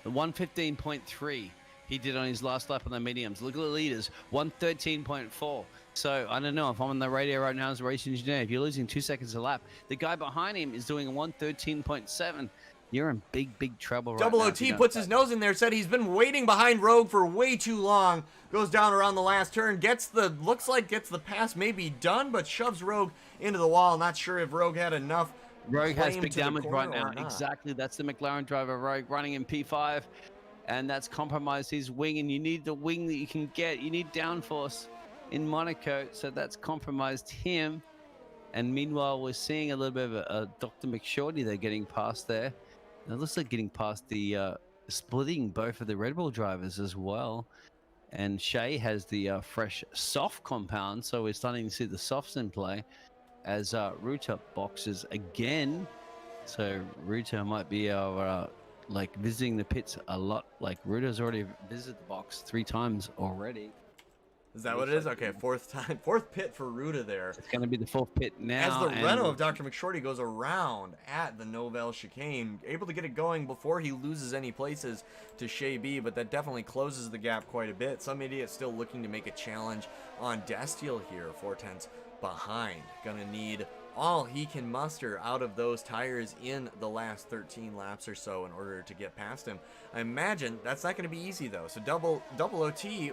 The 115.3 he did on his last lap on the mediums. Look at the leaders, 113.4. So I don't know if I'm on the radio right now as a race engineer. If you're losing 2 seconds a lap, the guy behind him is doing 1:13.7. You're in big trouble right Double now. OT puts his nose in there, said he's been waiting behind Rogue for way too long. Goes down around the last turn, looks like gets the pass maybe done, but shoves Rogue into the wall. Not sure if Rogue had enough. Rogue has claim big to the damage right corner now. or not. Exactly. That's the McLaren driver, Rogue, running in P5. And that's compromised his wing. And you need the wing that you can get. You need downforce in Monaco. So that's compromised him. And meanwhile, we're seeing a little bit of a Dr. McShorty there getting past there. And it looks like getting past the splitting both of the Red Bull drivers as well. And Shea has the fresh soft compound. So we're starting to see the softs in play as Ruta boxes again. So Ruta might be our like visiting the pits a lot. Like Ruta's already visited the box 3 times already. Is that what it is? Okay, fourth pit for Ruta there. It's going to be the 4th pit now. As the Renault of Dr. McShorty goes around at the Novell chicane, able to get it going before he loses any places to Shea B, but that definitely closes the gap quite a bit. Some idiot still looking to make a challenge on Destiel here, 4/10 behind. Gonna need all he can muster out of those tires in the last 13 laps or so in order to get past him. I imagine that's not going to be easy though. So double OT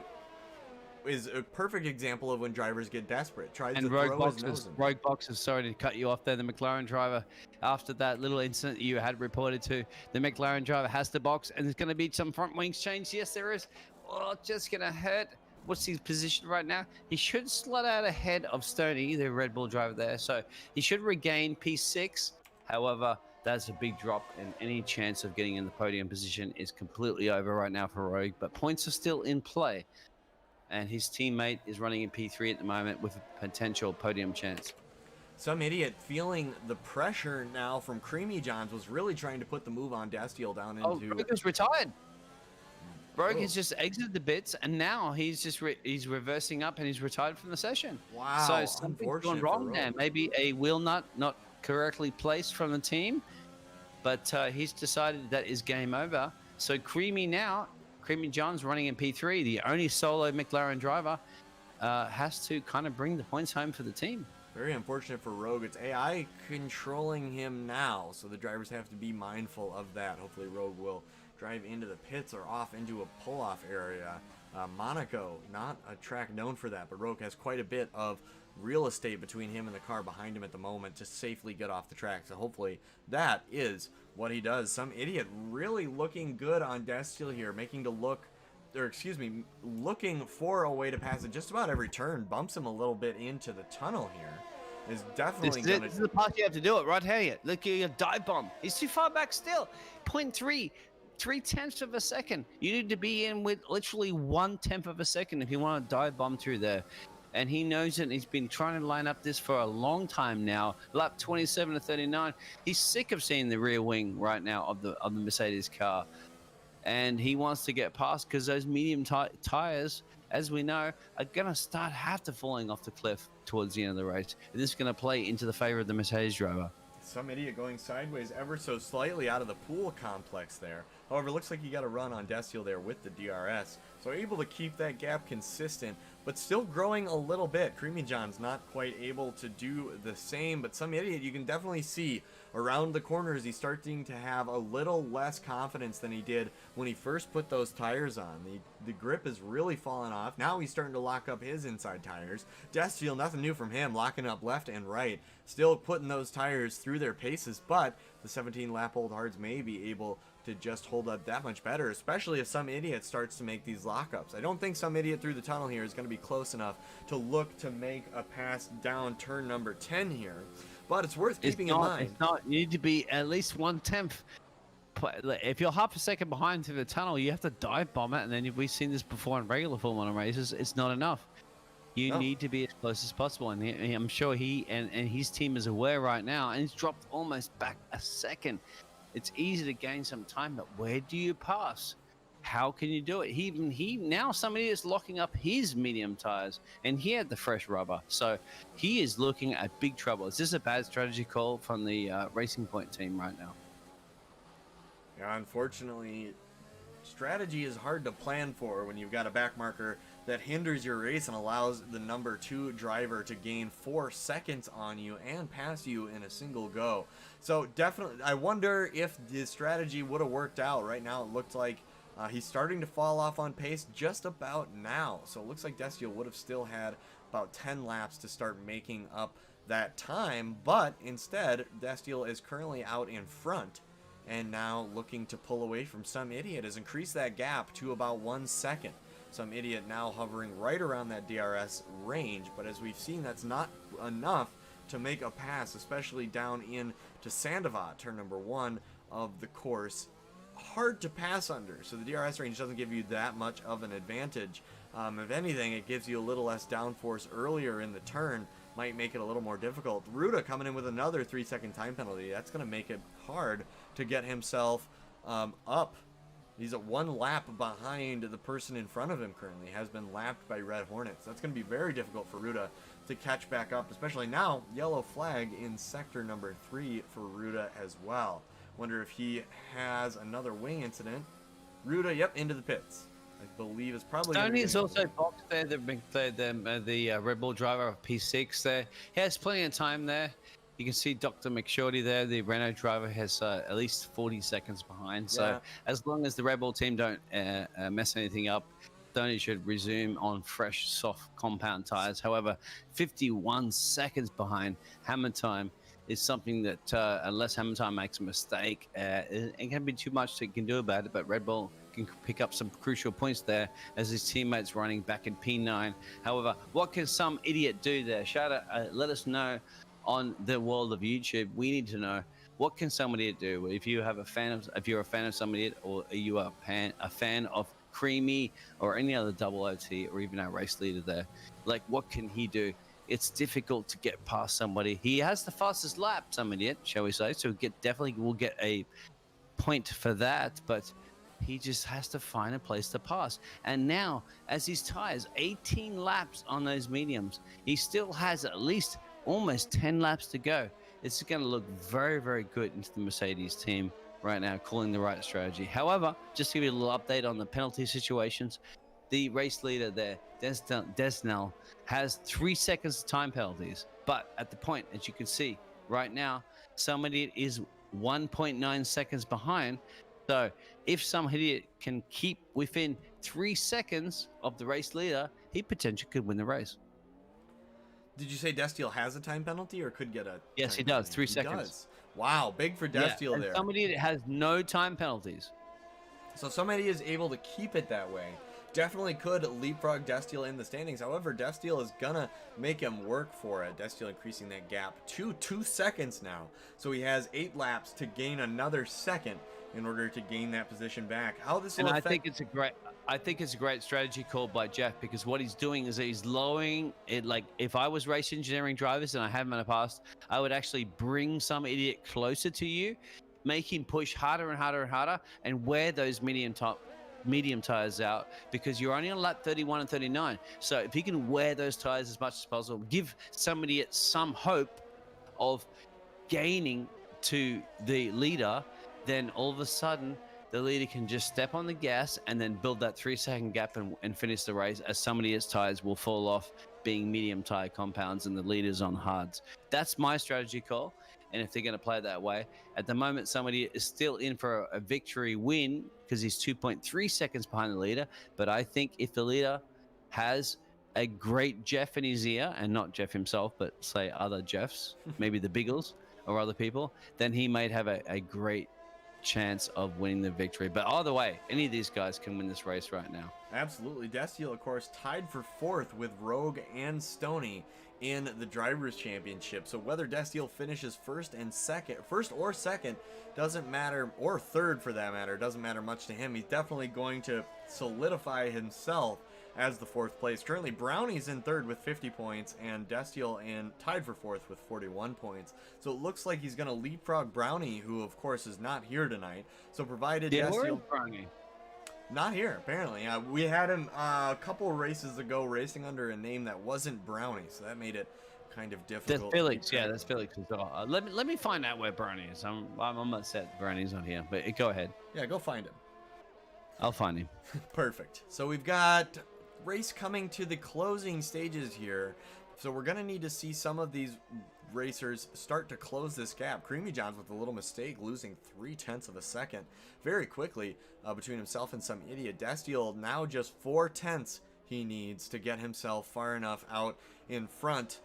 is a perfect example of when drivers get desperate. Tries to throw his nose in. Rogue Boxes, sorry to cut you off there. The McLaren driver, after that little incident you had reported to, the McLaren driver has to box, and there's going to be some front wings change. Yes, there is. Oh, just going to hurt. What's his position right now? He should slot out ahead of Stoney, the Red Bull driver there. So he should regain P6. However, that's a big drop, and any chance of getting in the podium position is completely over right now for Rogue. But points are still in play, and his teammate is running in P3 at the moment with a potential podium chance. Some idiot feeling the pressure now from Creamy Johns was really trying to put the move on Destiel down into... Oh, Rogue is retired. Rogue has just exited the bits, and now he's just he's reversing up, and he's retired from the session. Wow, So something's gone wrong there. Maybe a wheel nut not correctly placed from the team, but he's decided that is game over. So Creamy John's running in P3, the only solo McLaren driver, has to kind of bring the points home for the team. Very unfortunate for Rogue. It's AI controlling him now, so the drivers have to be mindful of that. Hopefully Rogue will drive into the pits or off into a pull-off area. Monaco, not a track known for that, but Rogue has quite a bit of real estate between him and the car behind him at the moment to safely get off the track. So hopefully that is what he does. Some idiot really looking good on Destiel here, looking for a way to pass it just about every turn. Bumps him a little bit into the tunnel here. Is definitely This is the part you have to do it right here. Look, you dive bomb. He's too far back still. 0.3. 0.3 of a second. You need to be in with literally 1/10 of a second if you want to dive bomb through there. And he knows it, and he's been trying to line up this for a long time now. Lap 27 to 39. He's sick of seeing the rear wing right now of the Mercedes car. And he wants to get past because those medium tires, as we know, are going to have to falling off the cliff towards the end of the race. And this is going to play into the favor of the Mercedes driver. Some idiot going sideways ever so slightly out of the pool complex there. However, looks like you got a run on Destiel there with the DRS. So able to keep that gap consistent, but still growing a little bit. Creamy John's not quite able to do the same, but some idiot you can definitely see around the corners he's starting to have a little less confidence than he did when he first put those tires on. The grip is really falling off. Now he's starting to lock up his inside tires. Destiel, nothing new from him, locking up left and right. Still putting those tires through their paces, but the 17-lap-old hards may be able to just hold up that much better, especially if some idiot starts to make these lockups. I don't think some idiot through the tunnel here is going to be close enough to look to make a pass down turn number 10 here, but it's worth keeping in mind. It's not. You need to be at least 1/10. If you're half a second behind through the tunnel, you have to dive bomb it, and then we've seen this before in regular Formula 1 races. It's not enough. You need to be as close as possible, and I'm sure he and his team is aware right now, and he's dropped almost back a second. It's easy to gain some time, but where do you pass? How can you do it? Now somebody is locking up his medium tires, and he had the fresh rubber, so he is looking at big trouble. Is this a bad strategy call from the Racing Point team right now? Yeah, unfortunately, strategy is hard to plan for when you've got a back marker that hinders your race and allows the number 2 driver to gain 4 seconds on you and pass you in a single go. So definitely, I wonder if the strategy would have worked out. Right now it looked like he's starting to fall off on pace just about now. So it looks like Destiel would have still had about 10 laps to start making up that time, but instead Destiel is currently out in front and now looking to pull away from Some Idiot. Has increased that gap to about 1 second. Some Idiot now hovering right around that DRS range, but as we've seen, that's not enough to make a pass, especially down in to Sandoval, turn number 1 of the course. Hard to pass under, so the DRS range doesn't give you that much of an advantage. If anything, it gives you a little less downforce earlier in the turn, might make it a little more difficult. Ruda coming in with another 3-second time penalty. That's going to make it hard to get himself up. He's at 1 lap behind the person in front of him currently, has been lapped by Red Hornets. That's going to be very difficult for Ruda to catch back up, especially now. Yellow flag in sector number 3 for Ruda as well. Wonder if he has another wing incident. Ruda, yep, into the pits. I believe it's probably. Tony is also boxed there. The Red Bull driver of P6 there. He has plenty of time there. You can see Dr. McShorty there. The Renault driver has at least 40 seconds behind. So Yeah. as long as the Red Bull team don't mess anything up, Tony should resume on fresh, soft compound tires. However, 51 seconds behind. Hammer time is something that unless Hammer time makes a mistake, it can be too much that he can do about it. But Red Bull can pick up some crucial points there as his teammates running back in P9. However, what can Some Idiot do there? Shout out, let us know on the world of YouTube. We need to know, what can Some Idiot do? If you have a fan of, if you're a fan of Some Idiot, or are you a fan of Creamy or any other double OT or even our race leader there, like what can he do? It's difficult to get past somebody. He has the fastest lap, Some Idiot, shall we say? So definitely will get a point for that, but he just has to find a place to pass. And now, as his tires, 18 laps on those mediums, he still has at least almost 10 laps to go. It's going to look very, very good into the Mercedes team right now, calling the right strategy. However, just to give you a little update on the penalty situations, the race leader there, Desnell, has 3 seconds time penalties. But at the point, as you can see right now, Some Idiot is 1.9 seconds behind. So if Some Idiot can keep within 3 seconds of the race leader, he potentially could win the race. Did you say Destiel has a time penalty or could get a? Yes, time he does. penalty? 3 He seconds. does. Wow, big for Destiel and there. Some Idiot has no time penalties. So somebody is able to keep it that way. Definitely could leapfrog Destiel in the standings. However, Destiel is gonna make him work for it. Destiel increasing that gap to 2 seconds now. So he has 8 laps to gain another second in order to gain that position back. How this will And affect... I think it's a great strategy called by Jeff, because what he's doing is he's lowering it. Like if I was race engineering drivers and I have them in the past, I would actually bring Some Idiot closer to you, make him push harder and harder and harder, and wear those medium tires out, because you're only on lap 31 and 39. So if he can wear those tires as much as possible, give Some Idiot some hope of gaining to the leader, then all of a sudden the leader can just step on the gas and then build that 3 second gap and finish the race, as Some Idiot's tires will fall off being medium tire compounds and the leader's on hards. That's my strategy call. And if they're going to play it that way, at the moment, Some Idiot is still in for a victory win because he's 2.3 seconds behind the leader. But I think if the leader has a great Jeff in his ear, and not Jeff himself, but say other Jeffs, maybe the Biggles or other people, then he might have a great chance of winning the victory. But either way, any of these guys can win this race right now. Absolutely. Destiel, of course, tied for 4th with Rogue and Stoney in the Drivers' Championship. So whether Destiel finishes first or second, doesn't matter, or third for that matter, doesn't matter much to him. He's definitely going to solidify himself as the 4th place. Currently, Brownie's in 3rd with 50 points, and Destiel tied for 4th with 41 points. So it looks like he's going to leapfrog Brownie, who of course is not here tonight. So provided Destiel... Brownie? Not here, apparently. We had him a couple races ago racing under a name that wasn't Brownie, so that made it kind of difficult. That's Felix, yeah, that's Felix as well. Let me find out where Brownie is. I'm upset Brownie's not here, but go ahead. Yeah, go find him. I'll find him. Perfect. So we've got race coming to the closing stages here. So we're going to need to see some of these racers start to close this gap. Creamy Johns with a little mistake, losing 0.3 of a second very quickly between himself and Some Idiot. Destiel now just 0.4 he needs to get himself far enough out in front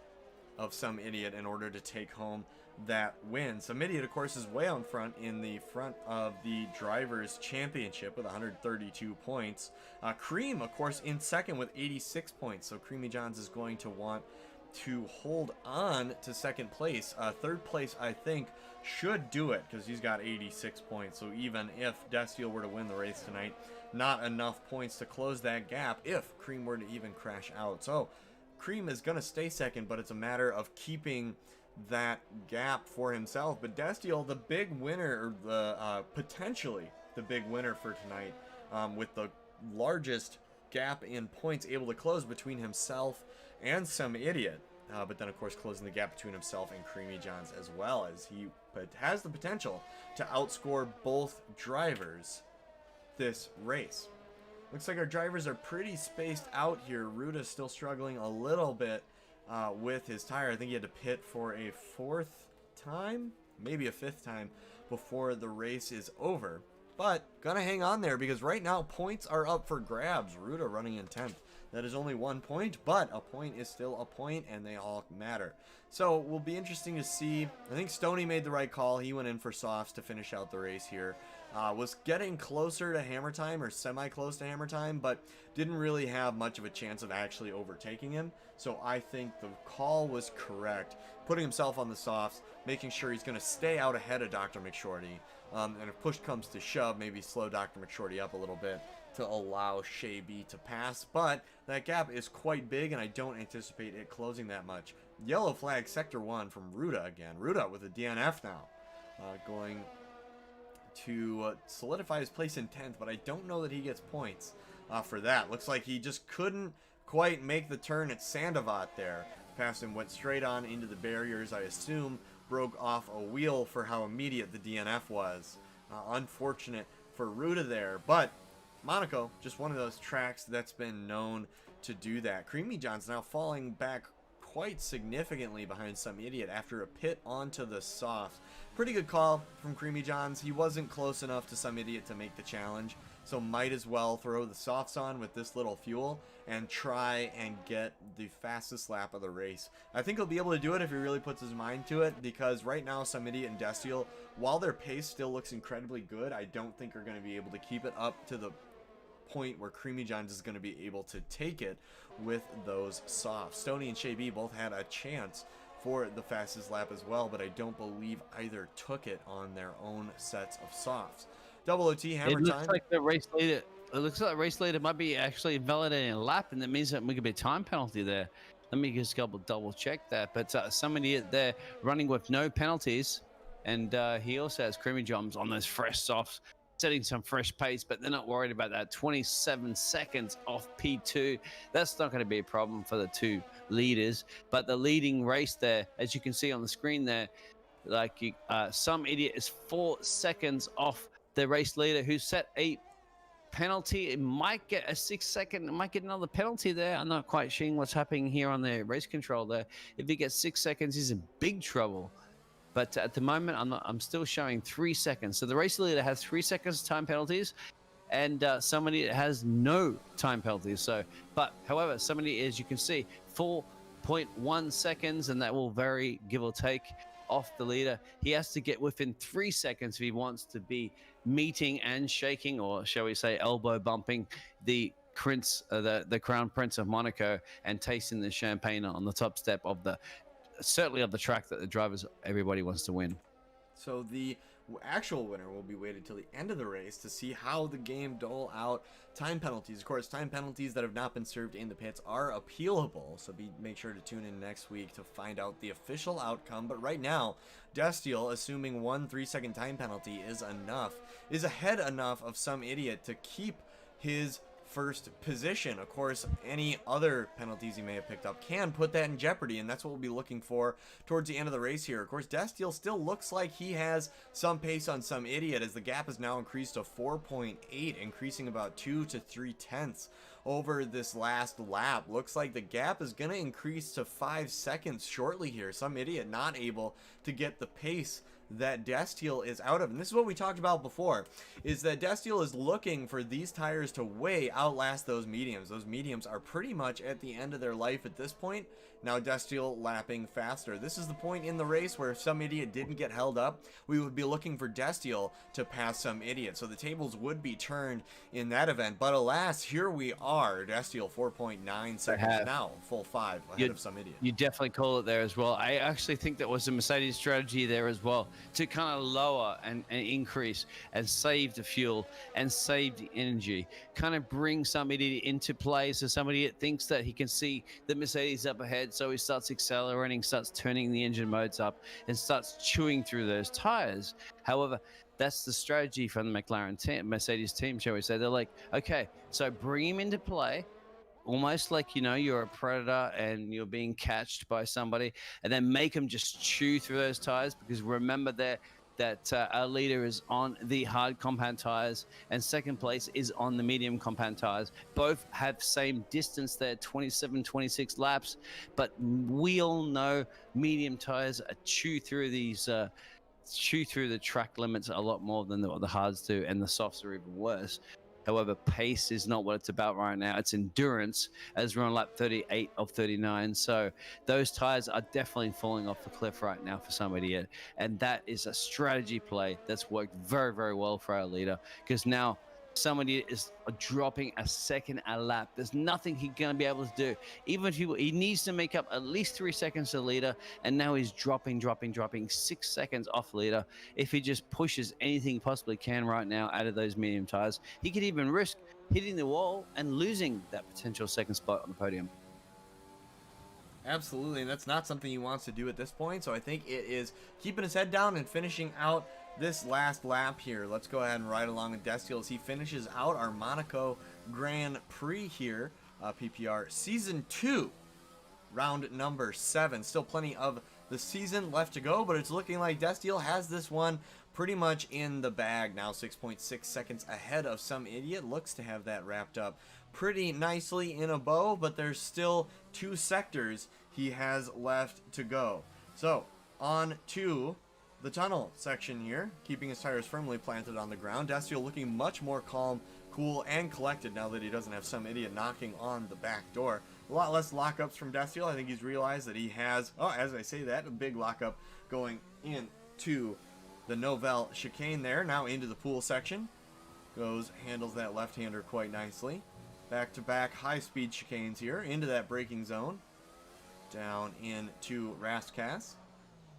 of Some Idiot in order to take home that win. Some Idiot, of course, is way out in front in the front of the Drivers' Championship with 132 points. Cream, of course, in second with 86 points. So Creamy Johns is going to want to hold on to second place. Third place, I think, should do it because he's got 86 points. So even if Destiel were to win the race tonight, not enough points to close that gap if Cream were to even crash out. So Cream is going to stay second, but it's a matter of keeping that gap for himself. But Destiel, the big winner, or the potentially the big winner for tonight, with the largest gap in points able to close between himself and Some Idiot. But then, of course, closing the gap between himself and Creamy Johns as well, as he has the potential to outscore both drivers this race. Looks like our drivers are pretty spaced out here. Ruda's still struggling a little bit with his tire. I think he had to pit for a 4th time, maybe a 5th time before the race is over. But gonna hang on there because right now points are up for grabs. Ruda running in 10th. That is only 1 point, but a point is still a point, and they all matter. So it will be interesting to see. I think Stoney made the right call. He went in for softs to finish out the race here. Was getting closer to hammer time, or semi-close to hammer time, but didn't really have much of a chance of actually overtaking him. So I think the call was correct. Putting himself on the softs, making sure he's going to stay out ahead of Dr. McShorty. And if push comes to shove, maybe slow Dr. McShorty up a little bit to allow Shay B to pass. But that gap is quite big, and I don't anticipate it closing that much. Yellow flag, Sector 1 from Ruda again. Ruda with a DNF now. Going to solidify his place in 10th, but I don't know that he gets points for that. Looks like he just couldn't quite make the turn at Sandovat there. Passed him, went straight on into the barriers, I assume. Broke off a wheel for how immediate the DNF was. Unfortunate for Ruda there, but Monaco, just one of those tracks that's been known to do that. Creamy Johns now falling back quite significantly behind Some Idiot after a pit onto the softs. Pretty good call from Creamy Johns. He wasn't close enough to Some Idiot to make the challenge, so might as well throw the softs on with this little fuel and try and get the fastest lap of the race. I think he'll be able to do it if he really puts his mind to it, because right now Some Idiot and Destiel, while their pace still looks incredibly good, I don't think are going to be able to keep it up to the point where Creamy Johns is going to be able to take it with those softs. Stoney and Shay B both had a chance for the fastest lap as well, but I don't believe either took it on their own sets of softs. Double OT hammer It time. looks like the race leader. It looks like the race leader might be actually invalidating a lap, and that means that we could be a time penalty there. Let me just double check that. But somebody there running with no penalties, and he also has Creamy Johns on those fresh softs, setting some fresh pace, but they're not worried about that. 27 seconds off P2. That's not going to be a problem for the two leaders. But the leading race there, as you can see on the screen there, like Some Idiot is 4 seconds off the race leader, who set a penalty. It might get a 6 second, it might get another penalty there. I'm not quite seeing what's happening here on the race control there. If he gets 6 seconds, he's in big trouble. But at the moment, I'm still showing 3 seconds. So the race leader has 3 seconds time penalties, and somebody has no time penalties. So, but however, somebody, as you can see, 4.1 seconds, and that will vary, give or take, off the leader. He has to get within 3 seconds if he wants to be meeting and shaking, or shall we say, elbow bumping the prince, the crown prince of Monaco, and tasting the champagne on the top step of the, certainly of the track that the drivers, everybody wants to win. So the actual winner will be waited till the end of the race to see how the game dole out time penalties. Of course, time penalties that have not been served in the pits are appealable, so make sure to tune in next week to find out the official outcome. But right now, Destiel, assuming 1 3-second time penalty is ahead enough of Some Idiot to keep his first position. Of course, any other penalties he may have picked up can put that in jeopardy, and that's what we'll be looking for towards the end of the race here. Of course, Destiel still looks like he has some pace on Some Idiot, as the gap has now increased to 4.8, increasing about 2 to 3 tenths over this last lap. Looks like the gap is going to increase to 5 seconds shortly here. Some idiot not able to get the pace that Destiel is out of. And this is what we talked about before, is that Destiel is looking for these tires to way outlast those mediums. Those mediums are pretty much at the end of their life at this point. Now Destiel lapping faster. This is the point in the race where if some idiot didn't get held up, we would be looking for Destiel to pass some idiot. So the tables would be turned in that event. But alas, here we are. Destiel 4.9 seconds now, full 5 ahead of some idiot. You definitely call it there as well. I actually think that was a Mercedes strategy there as well, to kind of lower and increase and save the fuel and save the energy, kind of bring somebody into play so somebody thinks that he can see the Mercedes up ahead, so he starts accelerating, starts turning the engine modes up and starts chewing through those tires. However, that's the strategy from the McLaren team, Mercedes team, shall we say. They're like, okay, so bring him into play, almost like, you know, you're a predator and you're being catched by somebody, and then make them just chew through those tires, because remember that our leader is on the hard compound tires and second place is on the medium compound tires. Both have same distance there, 27, 26 laps, but we all know medium tires chew through these chew through the track limits a lot more than the hards do, and the softs are even worse. However, pace is not what it's about right now. It's endurance, as we're on lap 38 of 39. So those tires are definitely falling off the cliff right now for somebody. And that is a strategy play that's worked very, very well for our leader, because now somebody is dropping a second a lap. There's nothing he's going to be able to do. Even if he needs to make up at least 3 seconds to leader, and now he's dropping 6 seconds off leader. If he just pushes anything he possibly can right now out of those medium tires, he could even risk hitting the wall and losing that potential second spot on the podium. Absolutely, and that's not something he wants to do at this point. So I think it is keeping his head down and finishing out this last lap here. Let's go ahead and ride along with Destiel as he finishes out our Monaco Grand Prix here. PPR Season 2, round number 7. Still plenty of the season left to go, but it's looking like Destiel has this one pretty much in the bag now. 6.6 seconds ahead of some idiot. Looks to have that wrapped up pretty nicely in a bow, but there's still 2 sectors he has left to go. So on to the tunnel section here, keeping his tires firmly planted on the ground. Destiel looking much more calm, cool, and collected now that he doesn't have some idiot knocking on the back door. A lot less lockups from Destiel. I think he's realized that he has, as I say that, a big lockup going into the Novell chicane there. Now into the pool section. Handles that left-hander quite nicely. Back-to-back high-speed chicanes here into that braking zone. Down into Rastcast.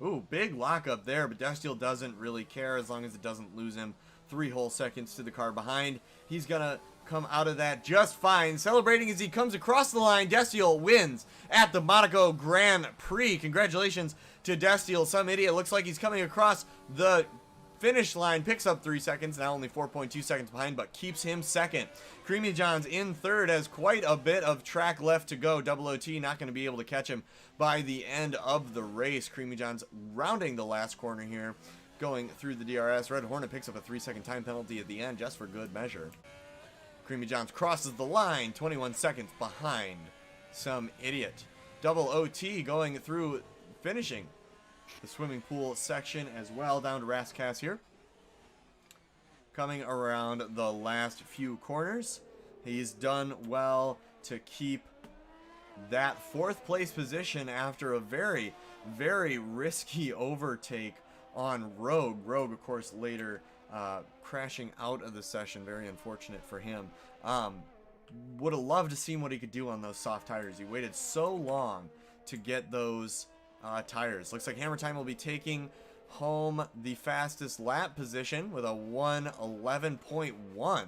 Ooh, big lockup there, but Destiel doesn't really care as long as it doesn't lose him 3 whole seconds to the car behind. He's gonna come out of that just fine. Celebrating as he comes across the line. Destiel wins at the Monaco Grand Prix. Congratulations to Destiel. Some idiot looks like he's coming across the finish line, picks up 3 seconds, now only 4.2 seconds behind, but keeps him second. Creamy John's in third, has quite a bit of track left to go. Double OT not going to be able to catch him by the end of the race. Creamy John's rounding the last corner here, going through the DRS. Red Hornet picks up a 3-second time penalty at the end, just for good measure. Creamy John's crosses the line, 21 seconds behind some idiot. Double OT going through, finishing the swimming pool section as well, down to Rastcast here. Coming around the last few corners. He's done well to keep that 4th place position after a very, very risky overtake on Rogue. Rogue, of course, later crashing out of the session. Very unfortunate for him. Would have loved to see what he could do on those soft tires. He waited so long to get those tires. Looks like Hammer Time will be taking home the fastest lap position with a 1:11.1.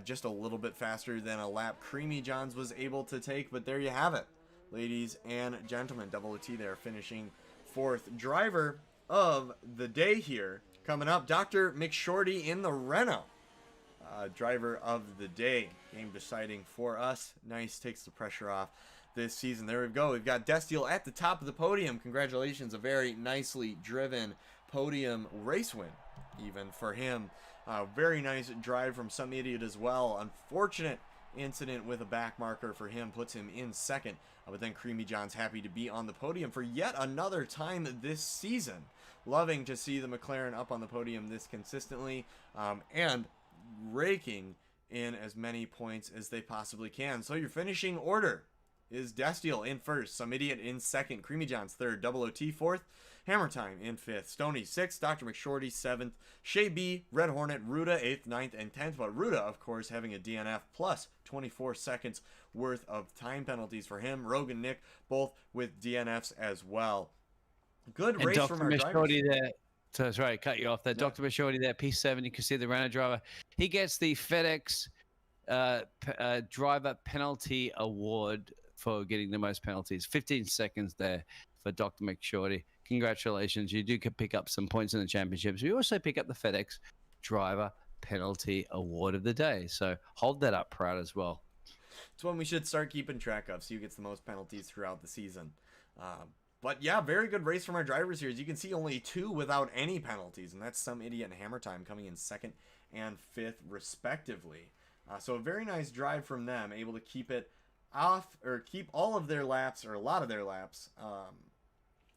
Just a little bit faster than a lap Creamy Johns was able to take, but there you have it, ladies and gentlemen. Double OT there, finishing 4th. Driver of the day here coming up, Dr. McShorty in the Renault. Driver of the day, game deciding for us. Nice, takes the pressure off this season. There we go. We've got Destiel at the top of the podium. Congratulations, a very nicely driven podium race win, even for him. Very nice drive from some idiot as well. Unfortunate incident with a back marker for him puts him in second. But then Creamy John's happy to be on the podium for yet another time this season. Loving to see the McLaren up on the podium this consistently, and raking in as many points as they possibly can. So your finishing order is Destiel in first, Some Idiot in second, Creamy John's third, Double OT fourth, Hammer Time in fifth, Stony sixth, Dr. McShorty seventh, Shay B, Red Hornet, Ruda 8th, 9th, and 10th. But Ruda, of course, having a DNF plus 24 seconds worth of time penalties for him. Rogan Nick, both with DNFs as well. Good And race Dr. from our drivers. Mashorty there. So sorry, cut you off there. Dr. Mashorty there, P7. You can see the Renault driver. He gets the FedEx driver penalty award for getting the most penalties. 15 seconds there for Dr. McShorty. Congratulations. You do pick up some points in the championships. You also pick up the FedEx driver penalty award of the day. So hold that up proud as well. It's one we should start keeping track of. See who gets the most penalties throughout the season. But yeah, very good race from our drivers here. As you can see, only 2 without any penalties, and that's Some Idiot and Hammer Time coming in 2nd and 5th respectively. So a very nice drive from them, able to keep it off, or keep all of their laps, or a lot of their laps,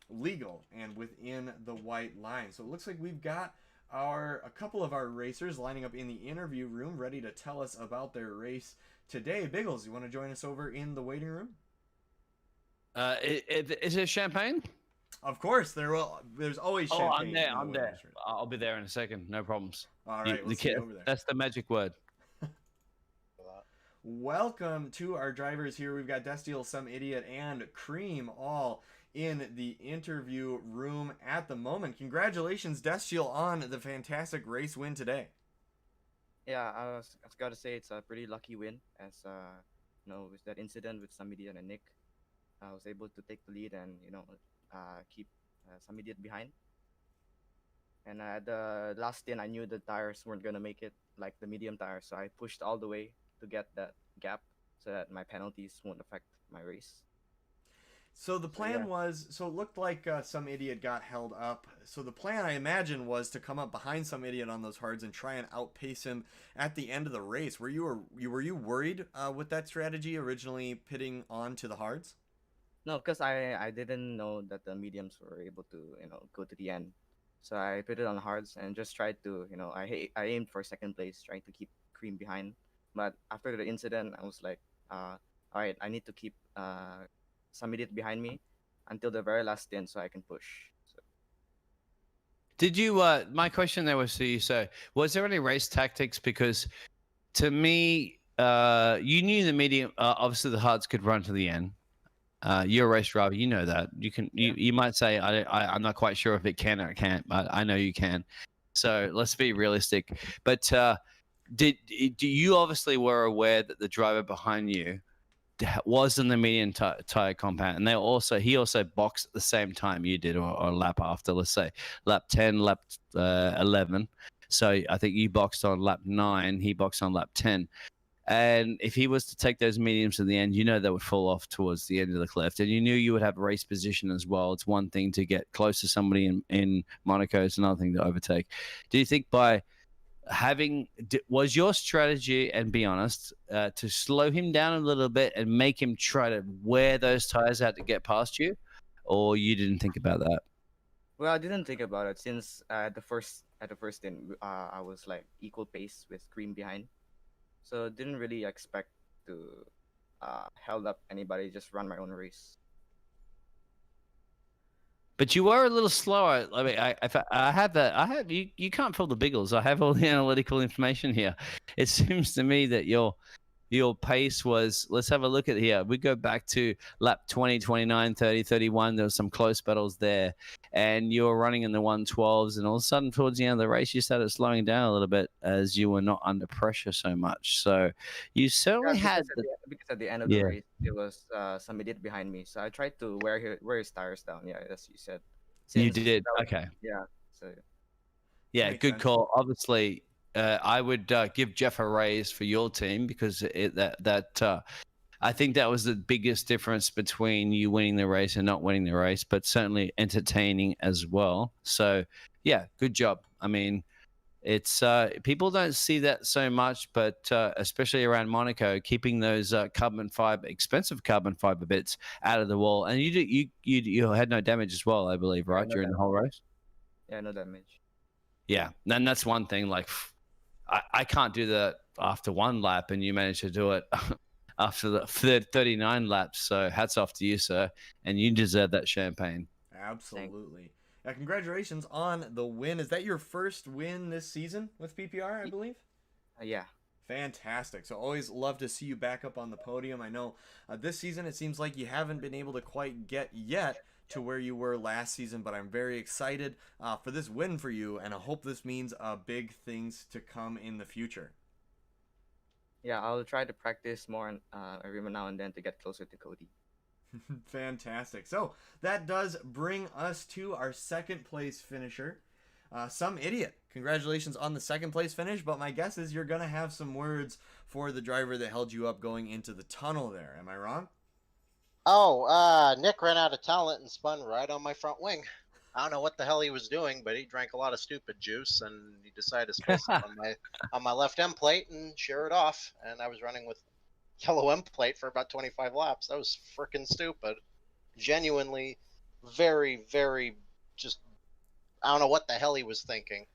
legal and within the white line. So it looks like we've got a couple of our racers lining up in the interview room, ready to tell us about their race today. Biggles, you want to join us over in the waiting room? Is it champagne? Of course, there's always champagne. I'm there. in the I'm there. waiting room. I'll be there in a second. No problems. All right, the we'll see you kid, over there. that's the magic word. Welcome to our drivers here. We've got Destiel, Some Idiot, and Cream all in the interview room at the moment. Congratulations, Destiel, on the fantastic race win today. Yeah, I was got to say it's a pretty lucky win, as with that incident with Some Idiot and Nick, I was able to take the lead and keep Some Idiot behind. And at the last stint, I knew the tires weren't gonna make it, like the medium tires, so I pushed all the way to get that gap so that my penalties won't affect my race. So the plan was, so it looked like Some Idiot got held up. So the plan, I imagine, was to come up behind Some Idiot on those hards and try and outpace him at the end of the race. Were you worried with that strategy originally pitting onto the hards? No, because I didn't know that the mediums were able to go to the end, so I put it on hards and just tried to I aimed for second place, trying to keep Cream behind. But after the incident, I was like, all right, I need to keep Some Idiot behind me until the very last stint so I can push. So. Did you, my question there was to you, so was there any race tactics? Because to me, you knew the medium, obviously the hards could run to the end. You're a race driver, you know that. You might say, I'm not quite sure if it can or it can't, but I know you can. So let's be realistic. But do you obviously were aware that the driver behind you was in the medium tire compound, and he also boxed at the same time you did, or a lap after, let's say lap 10, lap 11. So I think you boxed on lap 9, he boxed on lap 10. And if he was to take those mediums in the end, they would fall off towards the end of the cliff. And you knew you would have race position as well. It's one thing to get close to somebody in Monaco. It's another thing to overtake. Do you think was your strategy, and be honest, to slow him down a little bit and make him try to wear those tires out to get past you? Or you didn't think about that? Well, I didn't think about it since at the first stint, I was like equal pace with Cream behind. So didn't really expect to held up anybody, just run my own race. But you were a little slower. I mean, I have you can't pull the Biggles. I have all the analytical information here. It seems to me that your pace was, let's have a look at here. We go back to lap 20, 29, 30, 31. There was some close battles there. And you were running in the 112s. And all of a sudden, towards the end of the race, you started slowing down a little bit as you were not under pressure so much. So you certainly had... Because at the end of the race, it was Some Idiot behind me. So I tried to wear his tires down. Yeah, as you said. You did? Okay. Yeah. So. Yeah, good call. Obviously... I would give Jeff a raise for your team, because I think that was the biggest difference between you winning the race and not winning the race, but certainly entertaining as well. So, yeah, good job. I mean, It's people don't see that so much, but especially around Monaco, keeping those carbon fiber, expensive carbon fiber bits out of the wall, and you had no damage as well, I believe, right, no during the damage. whole race. Yeah, no damage. Yeah, and that's one thing. Like, I can't do that after one lap, and you managed to do it after the 39 laps. So hats off to you, sir, and you deserve that champagne. Absolutely. Congratulations on the win. Is that your first win this season with PPR, I believe? Yeah. Fantastic. So always love to see you back up on the podium. I know this season it seems like you haven't been able to quite get yet to where you were last season, but I'm very excited for this win for you, and I hope this means big things to come in the future. Yeah, I'll try to practice more every now and then to get closer to Cody. Fantastic. So that does bring us to our second place finisher, Some Idiot. Congratulations on the second place finish, but my guess is you're going to have some words for the driver that held you up going into the tunnel there. Am I wrong? Oh, Nick ran out of talent and spun right on my front wing. I don't know what the hell he was doing, but he drank a lot of stupid juice, and he decided to space it on my left end plate and shear it off. And I was running with yellow end plate for about 25 laps. That was freaking stupid. Genuinely, very, very just. I don't know what the hell he was thinking.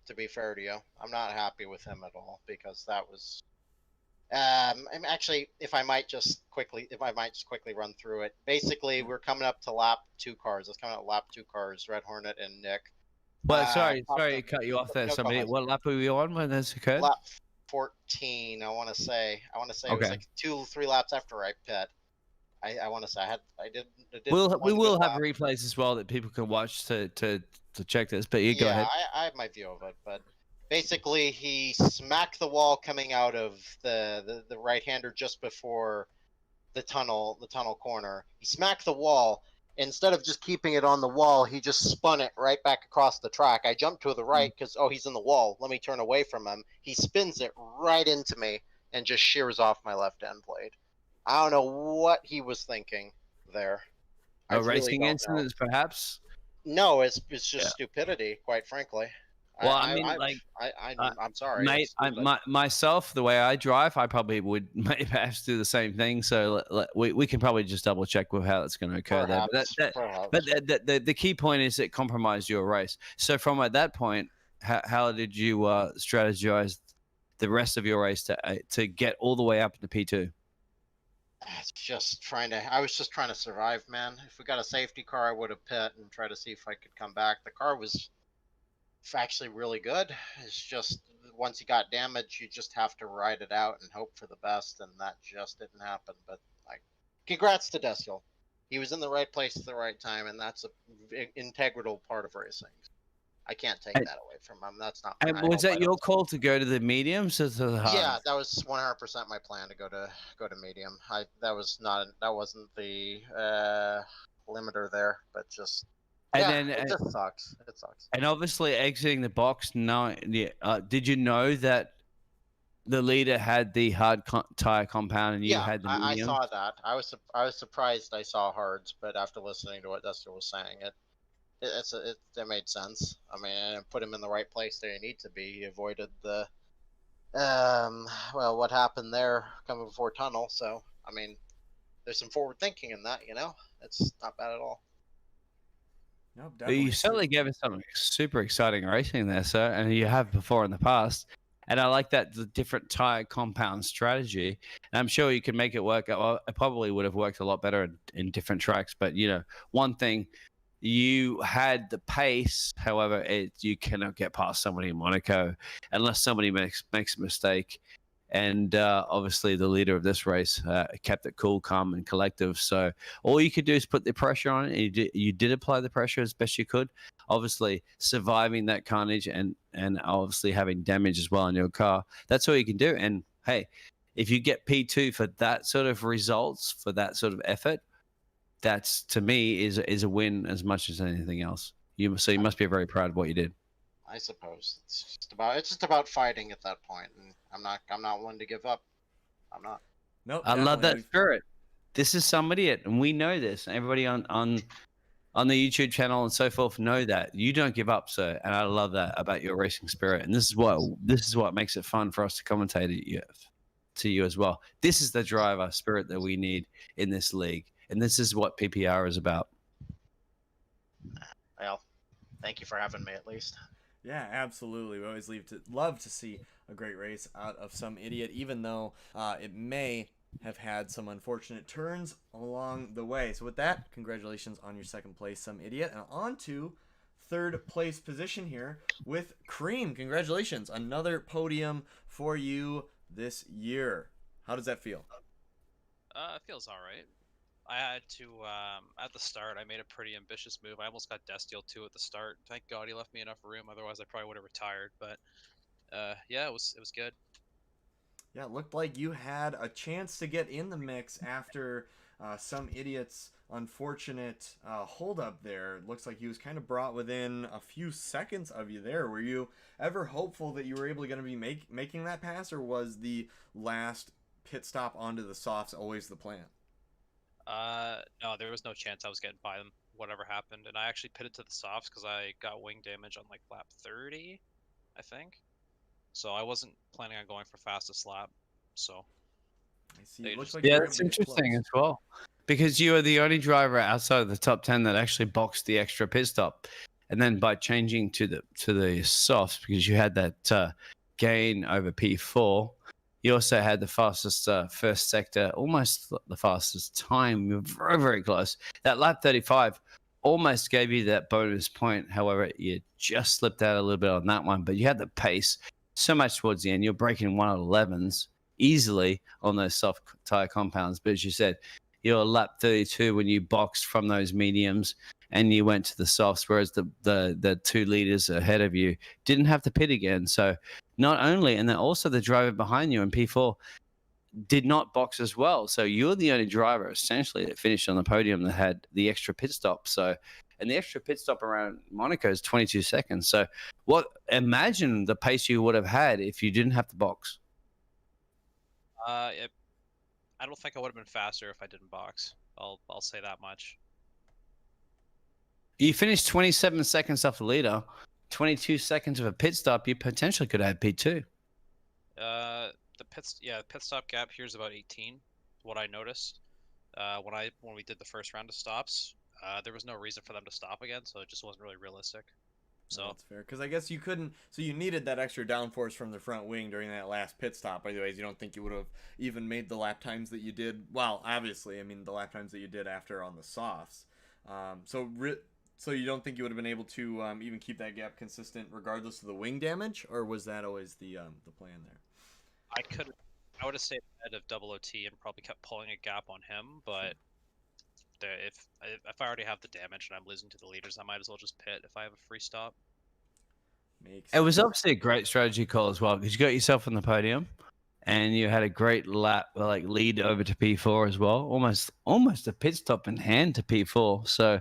To be fair to you, I'm not happy with him at all because that was. Actually, if I might just quickly run through it. Basically, we're coming up to lap 2 cars. It's coming up lap 2 cars, Red Hornet and Nick. Well, sorry to cut you off there. No, Somebody, what lap were you on when this occurred? Lap 14, I want to say. It was Okay. like 2-3 laps after I pit. I want to say I did. We will have replays as well that people can watch to check this. But you go ahead. I have my view of it, but basically he smacked the wall coming out of the right-hander just before the tunnel corner. He smacked the wall. Instead of just keeping it on the wall, he just spun it right back across the track. I jumped to the right because, he's in the wall. Let me turn away from him. He spins it right into me and just shears off my left end plate. I don't know what he was thinking there. A racing incidents, perhaps? No, it's just stupidity, quite frankly. Well, I'm sorry, mate. Myself, the way I drive, I probably would maybe perhaps do the same thing. So we can probably just double check with how it's going to occur there. But the key point is it compromised your race. So from at that point, how did you strategize the rest of your race to get all the way up into P2? I was just trying to survive, man. If we got a safety car, I would have pit and try to see if I could come back. The car was actually really good. It's just once you got damaged, you just have to ride it out and hope for the best, and that just didn't happen. But congrats to Deciel. He was in the right place at the right time, and that's an integral part of racing. I can't take that away from him. That's not. And was that your call to go to the mediums or to the hard? Yeah, that was 100% my plan to go to medium. That wasn't the limiter there, but just. It just sucks. It sucks. And obviously, exiting the box, did you know that the leader had the hard tire compound and you had the medium? I saw that. I was surprised I saw hards, but after listening to what Deciel was saying, it made sense. I mean, it put him in the right place there he need to be. He avoided the what happened there coming before tunnel. So I mean, there's some forward thinking in that. It's not bad at all. No, definitely. You certainly gave us some super exciting racing there, sir, and you have before in the past. And I like that the different tire compound strategy. And I'm sure you can make it work. Well, it probably would have worked a lot better in different tracks. But one thing, you had the pace. However, you cannot get past somebody in Monaco unless somebody makes a mistake. And obviously, the leader of this race kept it cool, calm, and collective. So all you could do is put the pressure on it. You did apply the pressure as best you could. Obviously, surviving that carnage and obviously having damage as well in your car. That's all you can do. And hey, if you get P2 for that sort of results, for that sort of effort, that's to me is a win as much as anything else. You must be very proud of what you did. I suppose it's just about fighting at that point, and I'm not one to give up. I'm not. Nope. I love that spirit. This is Some Idiot, and we know this. Everybody on on the YouTube channel and so forth know that you don't give up, sir, and I love that about your racing spirit. And this is what makes it fun for us to commentate to you as well. This is the driver spirit that we need in this league, and this is what PPR is about. Well, thank you for having me at least. Yeah, absolutely. We always love to see a great race out of some idiot, even though it may have had some unfortunate turns along the way. So with that, congratulations on your second place, some idiot. And on to third place position here with Cream. Congratulations. Another podium for you this year. How does that feel? It feels all right. I had to, at the start, I made a pretty ambitious move. I almost got Destiel 2 at the start. Thank God he left me enough room. Otherwise, I probably would have retired. But, yeah, it was good. Yeah, it looked like you had a chance to get in the mix after some idiot's unfortunate holdup there. It looks like he was kind of brought within a few seconds of you there. Were you ever hopeful that you were able to be making that pass, or was the last pit stop onto the softs always the plan? No, there was no chance I was getting by them, whatever happened. And I actually pitted to the softs because I got wing damage on like lap 30, I think. So I wasn't planning on going for fastest lap. So I see. It looks like yeah, that's interesting as well, because you are the only driver outside of the top 10 that actually boxed the extra pit stop, and then by changing to the softs, because you had that gain over P4. You also had the fastest first sector, almost the fastest time. You were very, very close. That lap 35 almost gave you that bonus point. However, you just slipped out a little bit on that one. But you had the pace so much towards the end. You're breaking 111s easily on those soft tire compounds. But as you said, you're lap 32 when you boxed from those mediums and you went to the softs, whereas the 2 leaders ahead of you didn't have to pit again. So not only, and then also the driver behind you in P4 did not box as well. So you're the only driver essentially that finished on the podium that had the extra pit stop. So, and the extra pit stop around Monaco is 22 seconds. So imagine the pace you would have had if you didn't have to box. I don't think I would have been faster if I didn't box. I'll say that much. You finished 27 seconds off the leader, 22 seconds of a pit stop. You potentially could have had P2. The pit stop gap here is about 18. What I noticed when we did the first round of stops, there was no reason for them to stop again, so it just wasn't really realistic. So that's fair, because I guess you couldn't. So you needed that extra downforce from the front wing during that last pit stop. Otherwise, you don't think you would have even made the lap times that you did. Well, obviously, I mean the lap times that you did after on the softs. So you don't think you would have been able to even keep that gap consistent regardless of the wing damage, or was that always the plan there? I would have stayed ahead of Double OT and probably kept pulling a gap on him, but if I already have the damage and I'm losing to the leaders, I might as well just pit if I have a free stop. It was obviously a great strategy call as well, because you got yourself on the podium and you had a great lead over to P4 as well, almost a pit stop in hand to P4. So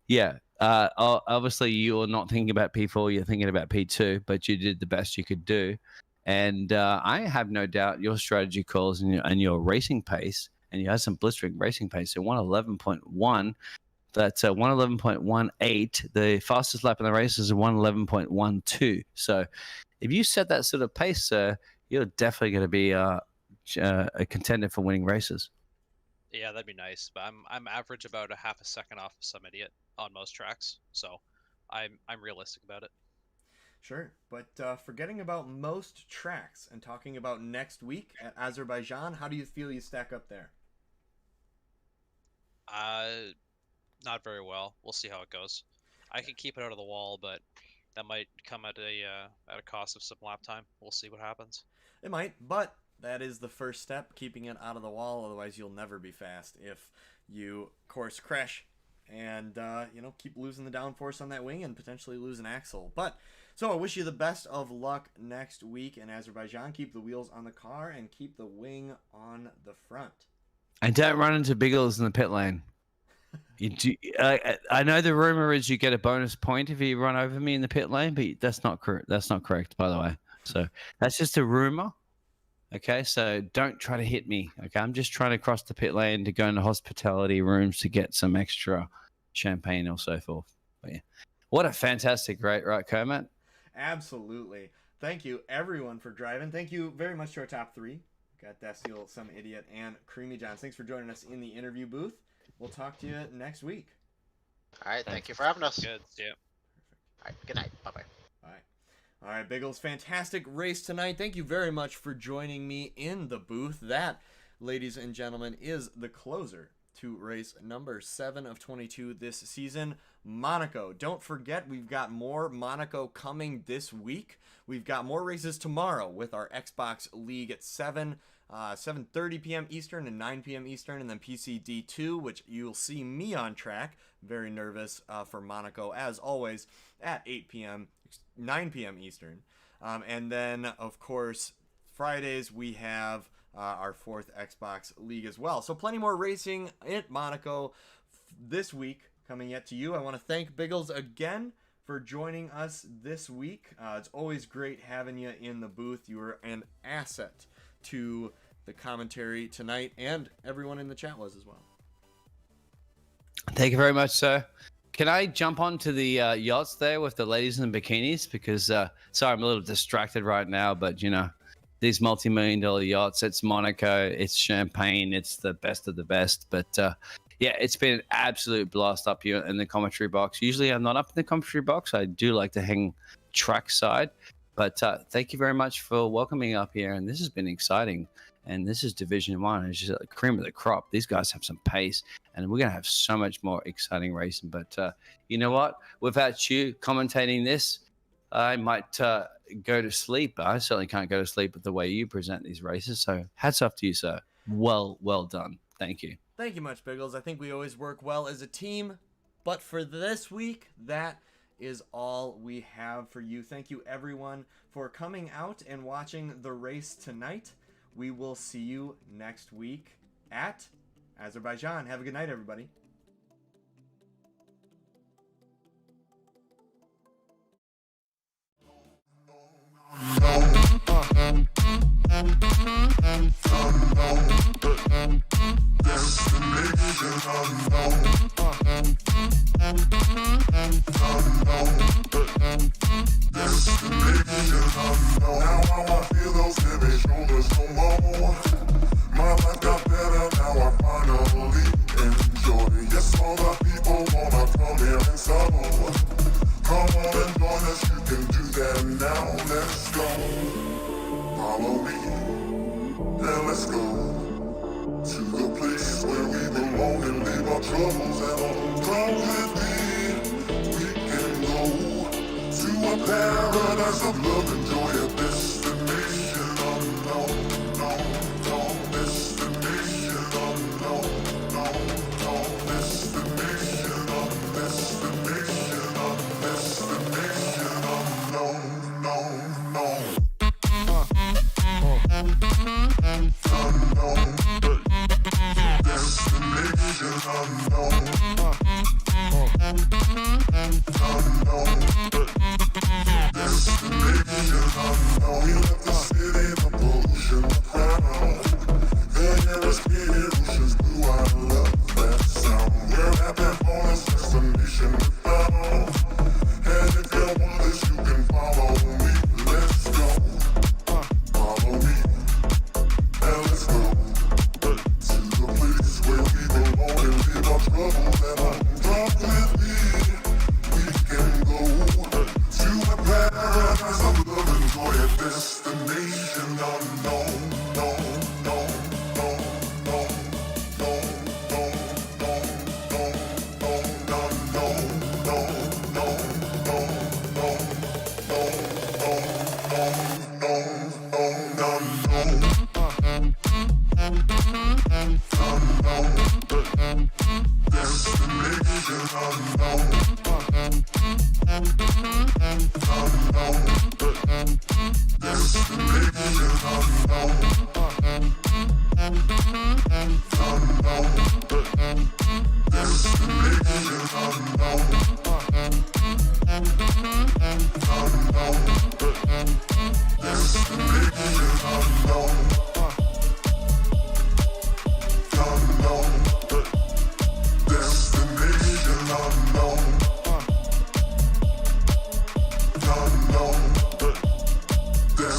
yeah, obviously you're not thinking about P4, you're thinking about P2, but you did the best you could do. And I have no doubt your strategy calls and your racing pace, and you had some blistering racing pace. So 111.1, that's 111.18. The fastest lap in the race is a 111.12. So if you set that sort of pace, you're definitely going to be a contender for winning races. Yeah, that'd be nice. But I'm average about a half a second off of some idiot on most tracks, so I'm realistic about it. Sure, but forgetting about most tracks and talking about next week at Azerbaijan, how do you feel you stack up there? Not very well. We'll see how it goes. I can keep it out of the wall, but that might come at a cost of some lap time. We'll see what happens. It might, but that is the first step, keeping it out of the wall. Otherwise, you'll never be fast if you course crash and keep losing the downforce on that wing and potentially lose an axle. But so I wish you the best of luck next week in Azerbaijan. Keep the wheels on the car and keep the wing on the front. And don't run into Biggles in the pit lane. I know the rumor is you get a bonus point if you run over me in the pit lane, but that's not correct. That's not correct, by the way. So that's just a rumor. Okay, so don't try to hit me. Okay, I'm just trying to cross the pit lane to go into hospitality rooms to get some extra Champagne or so forth. But yeah, what a fantastic rate, right, Kermit? Absolutely. Thank you, everyone, for driving. Thank you very much to our top three. Got Destiel, Some Idiot, and Creamy John. Thanks for joining us in the interview booth. We'll talk to you next week. All right, thank you for having us. Good. Yeah. All right, good night. Bye-bye. All right, Biggles, fantastic race tonight. Thank you very much for joining me in the booth. That, ladies and gentlemen, is the closer to race number 7 of 22 this season, Monaco. Don't forget, we've got more Monaco coming this week. We've got more races tomorrow with our Xbox League at 7:30 p.m. Eastern and 9 p.m. Eastern, and then PCD2, which you'll see me on track. Very nervous for Monaco, as always, at 8 p.m., 9 p.m. Eastern. And then, of course, Fridays we have our 4th Xbox League as well. So plenty more racing at Monaco this week coming yet to you. I want to thank Biggles again for joining us this week. It's always great having you in the booth. You are an asset to the commentary tonight, and everyone in the chat was as well. Thank you very much, sir. Can I jump onto the yachts there with the ladies in bikinis? Because, sorry, I'm a little distracted right now, but, you know, these multi-million-dollar yachts, it's Monaco, it's Champagne, it's the best of the best. But, yeah, it's been an absolute blast up here in the commentary box. Usually I'm not up in the commentary box. I do like to hang trackside. But thank you very much for welcoming up here, and this has been exciting. And this is Division 1. It's just like cream of the crop. These guys have some pace, and we're going to have so much more exciting racing. But you know what? Without you commentating this, I might go to sleep. I certainly can't go to sleep with the way you present these races. So hats off to you, sir. Well done. Thank you. Thank you much, Biggles. I think we always work well as a team. But for this week, that is all we have for you. Thank you, everyone, for coming out and watching the race tonight. We will see you next week at Azerbaijan. Have a good night, everybody. Destination unknown.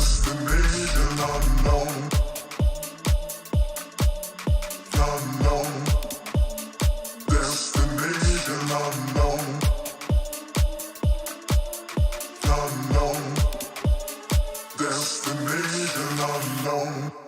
Destination unknown. Unknown. Destination unknown. Unknown. Destination unknown.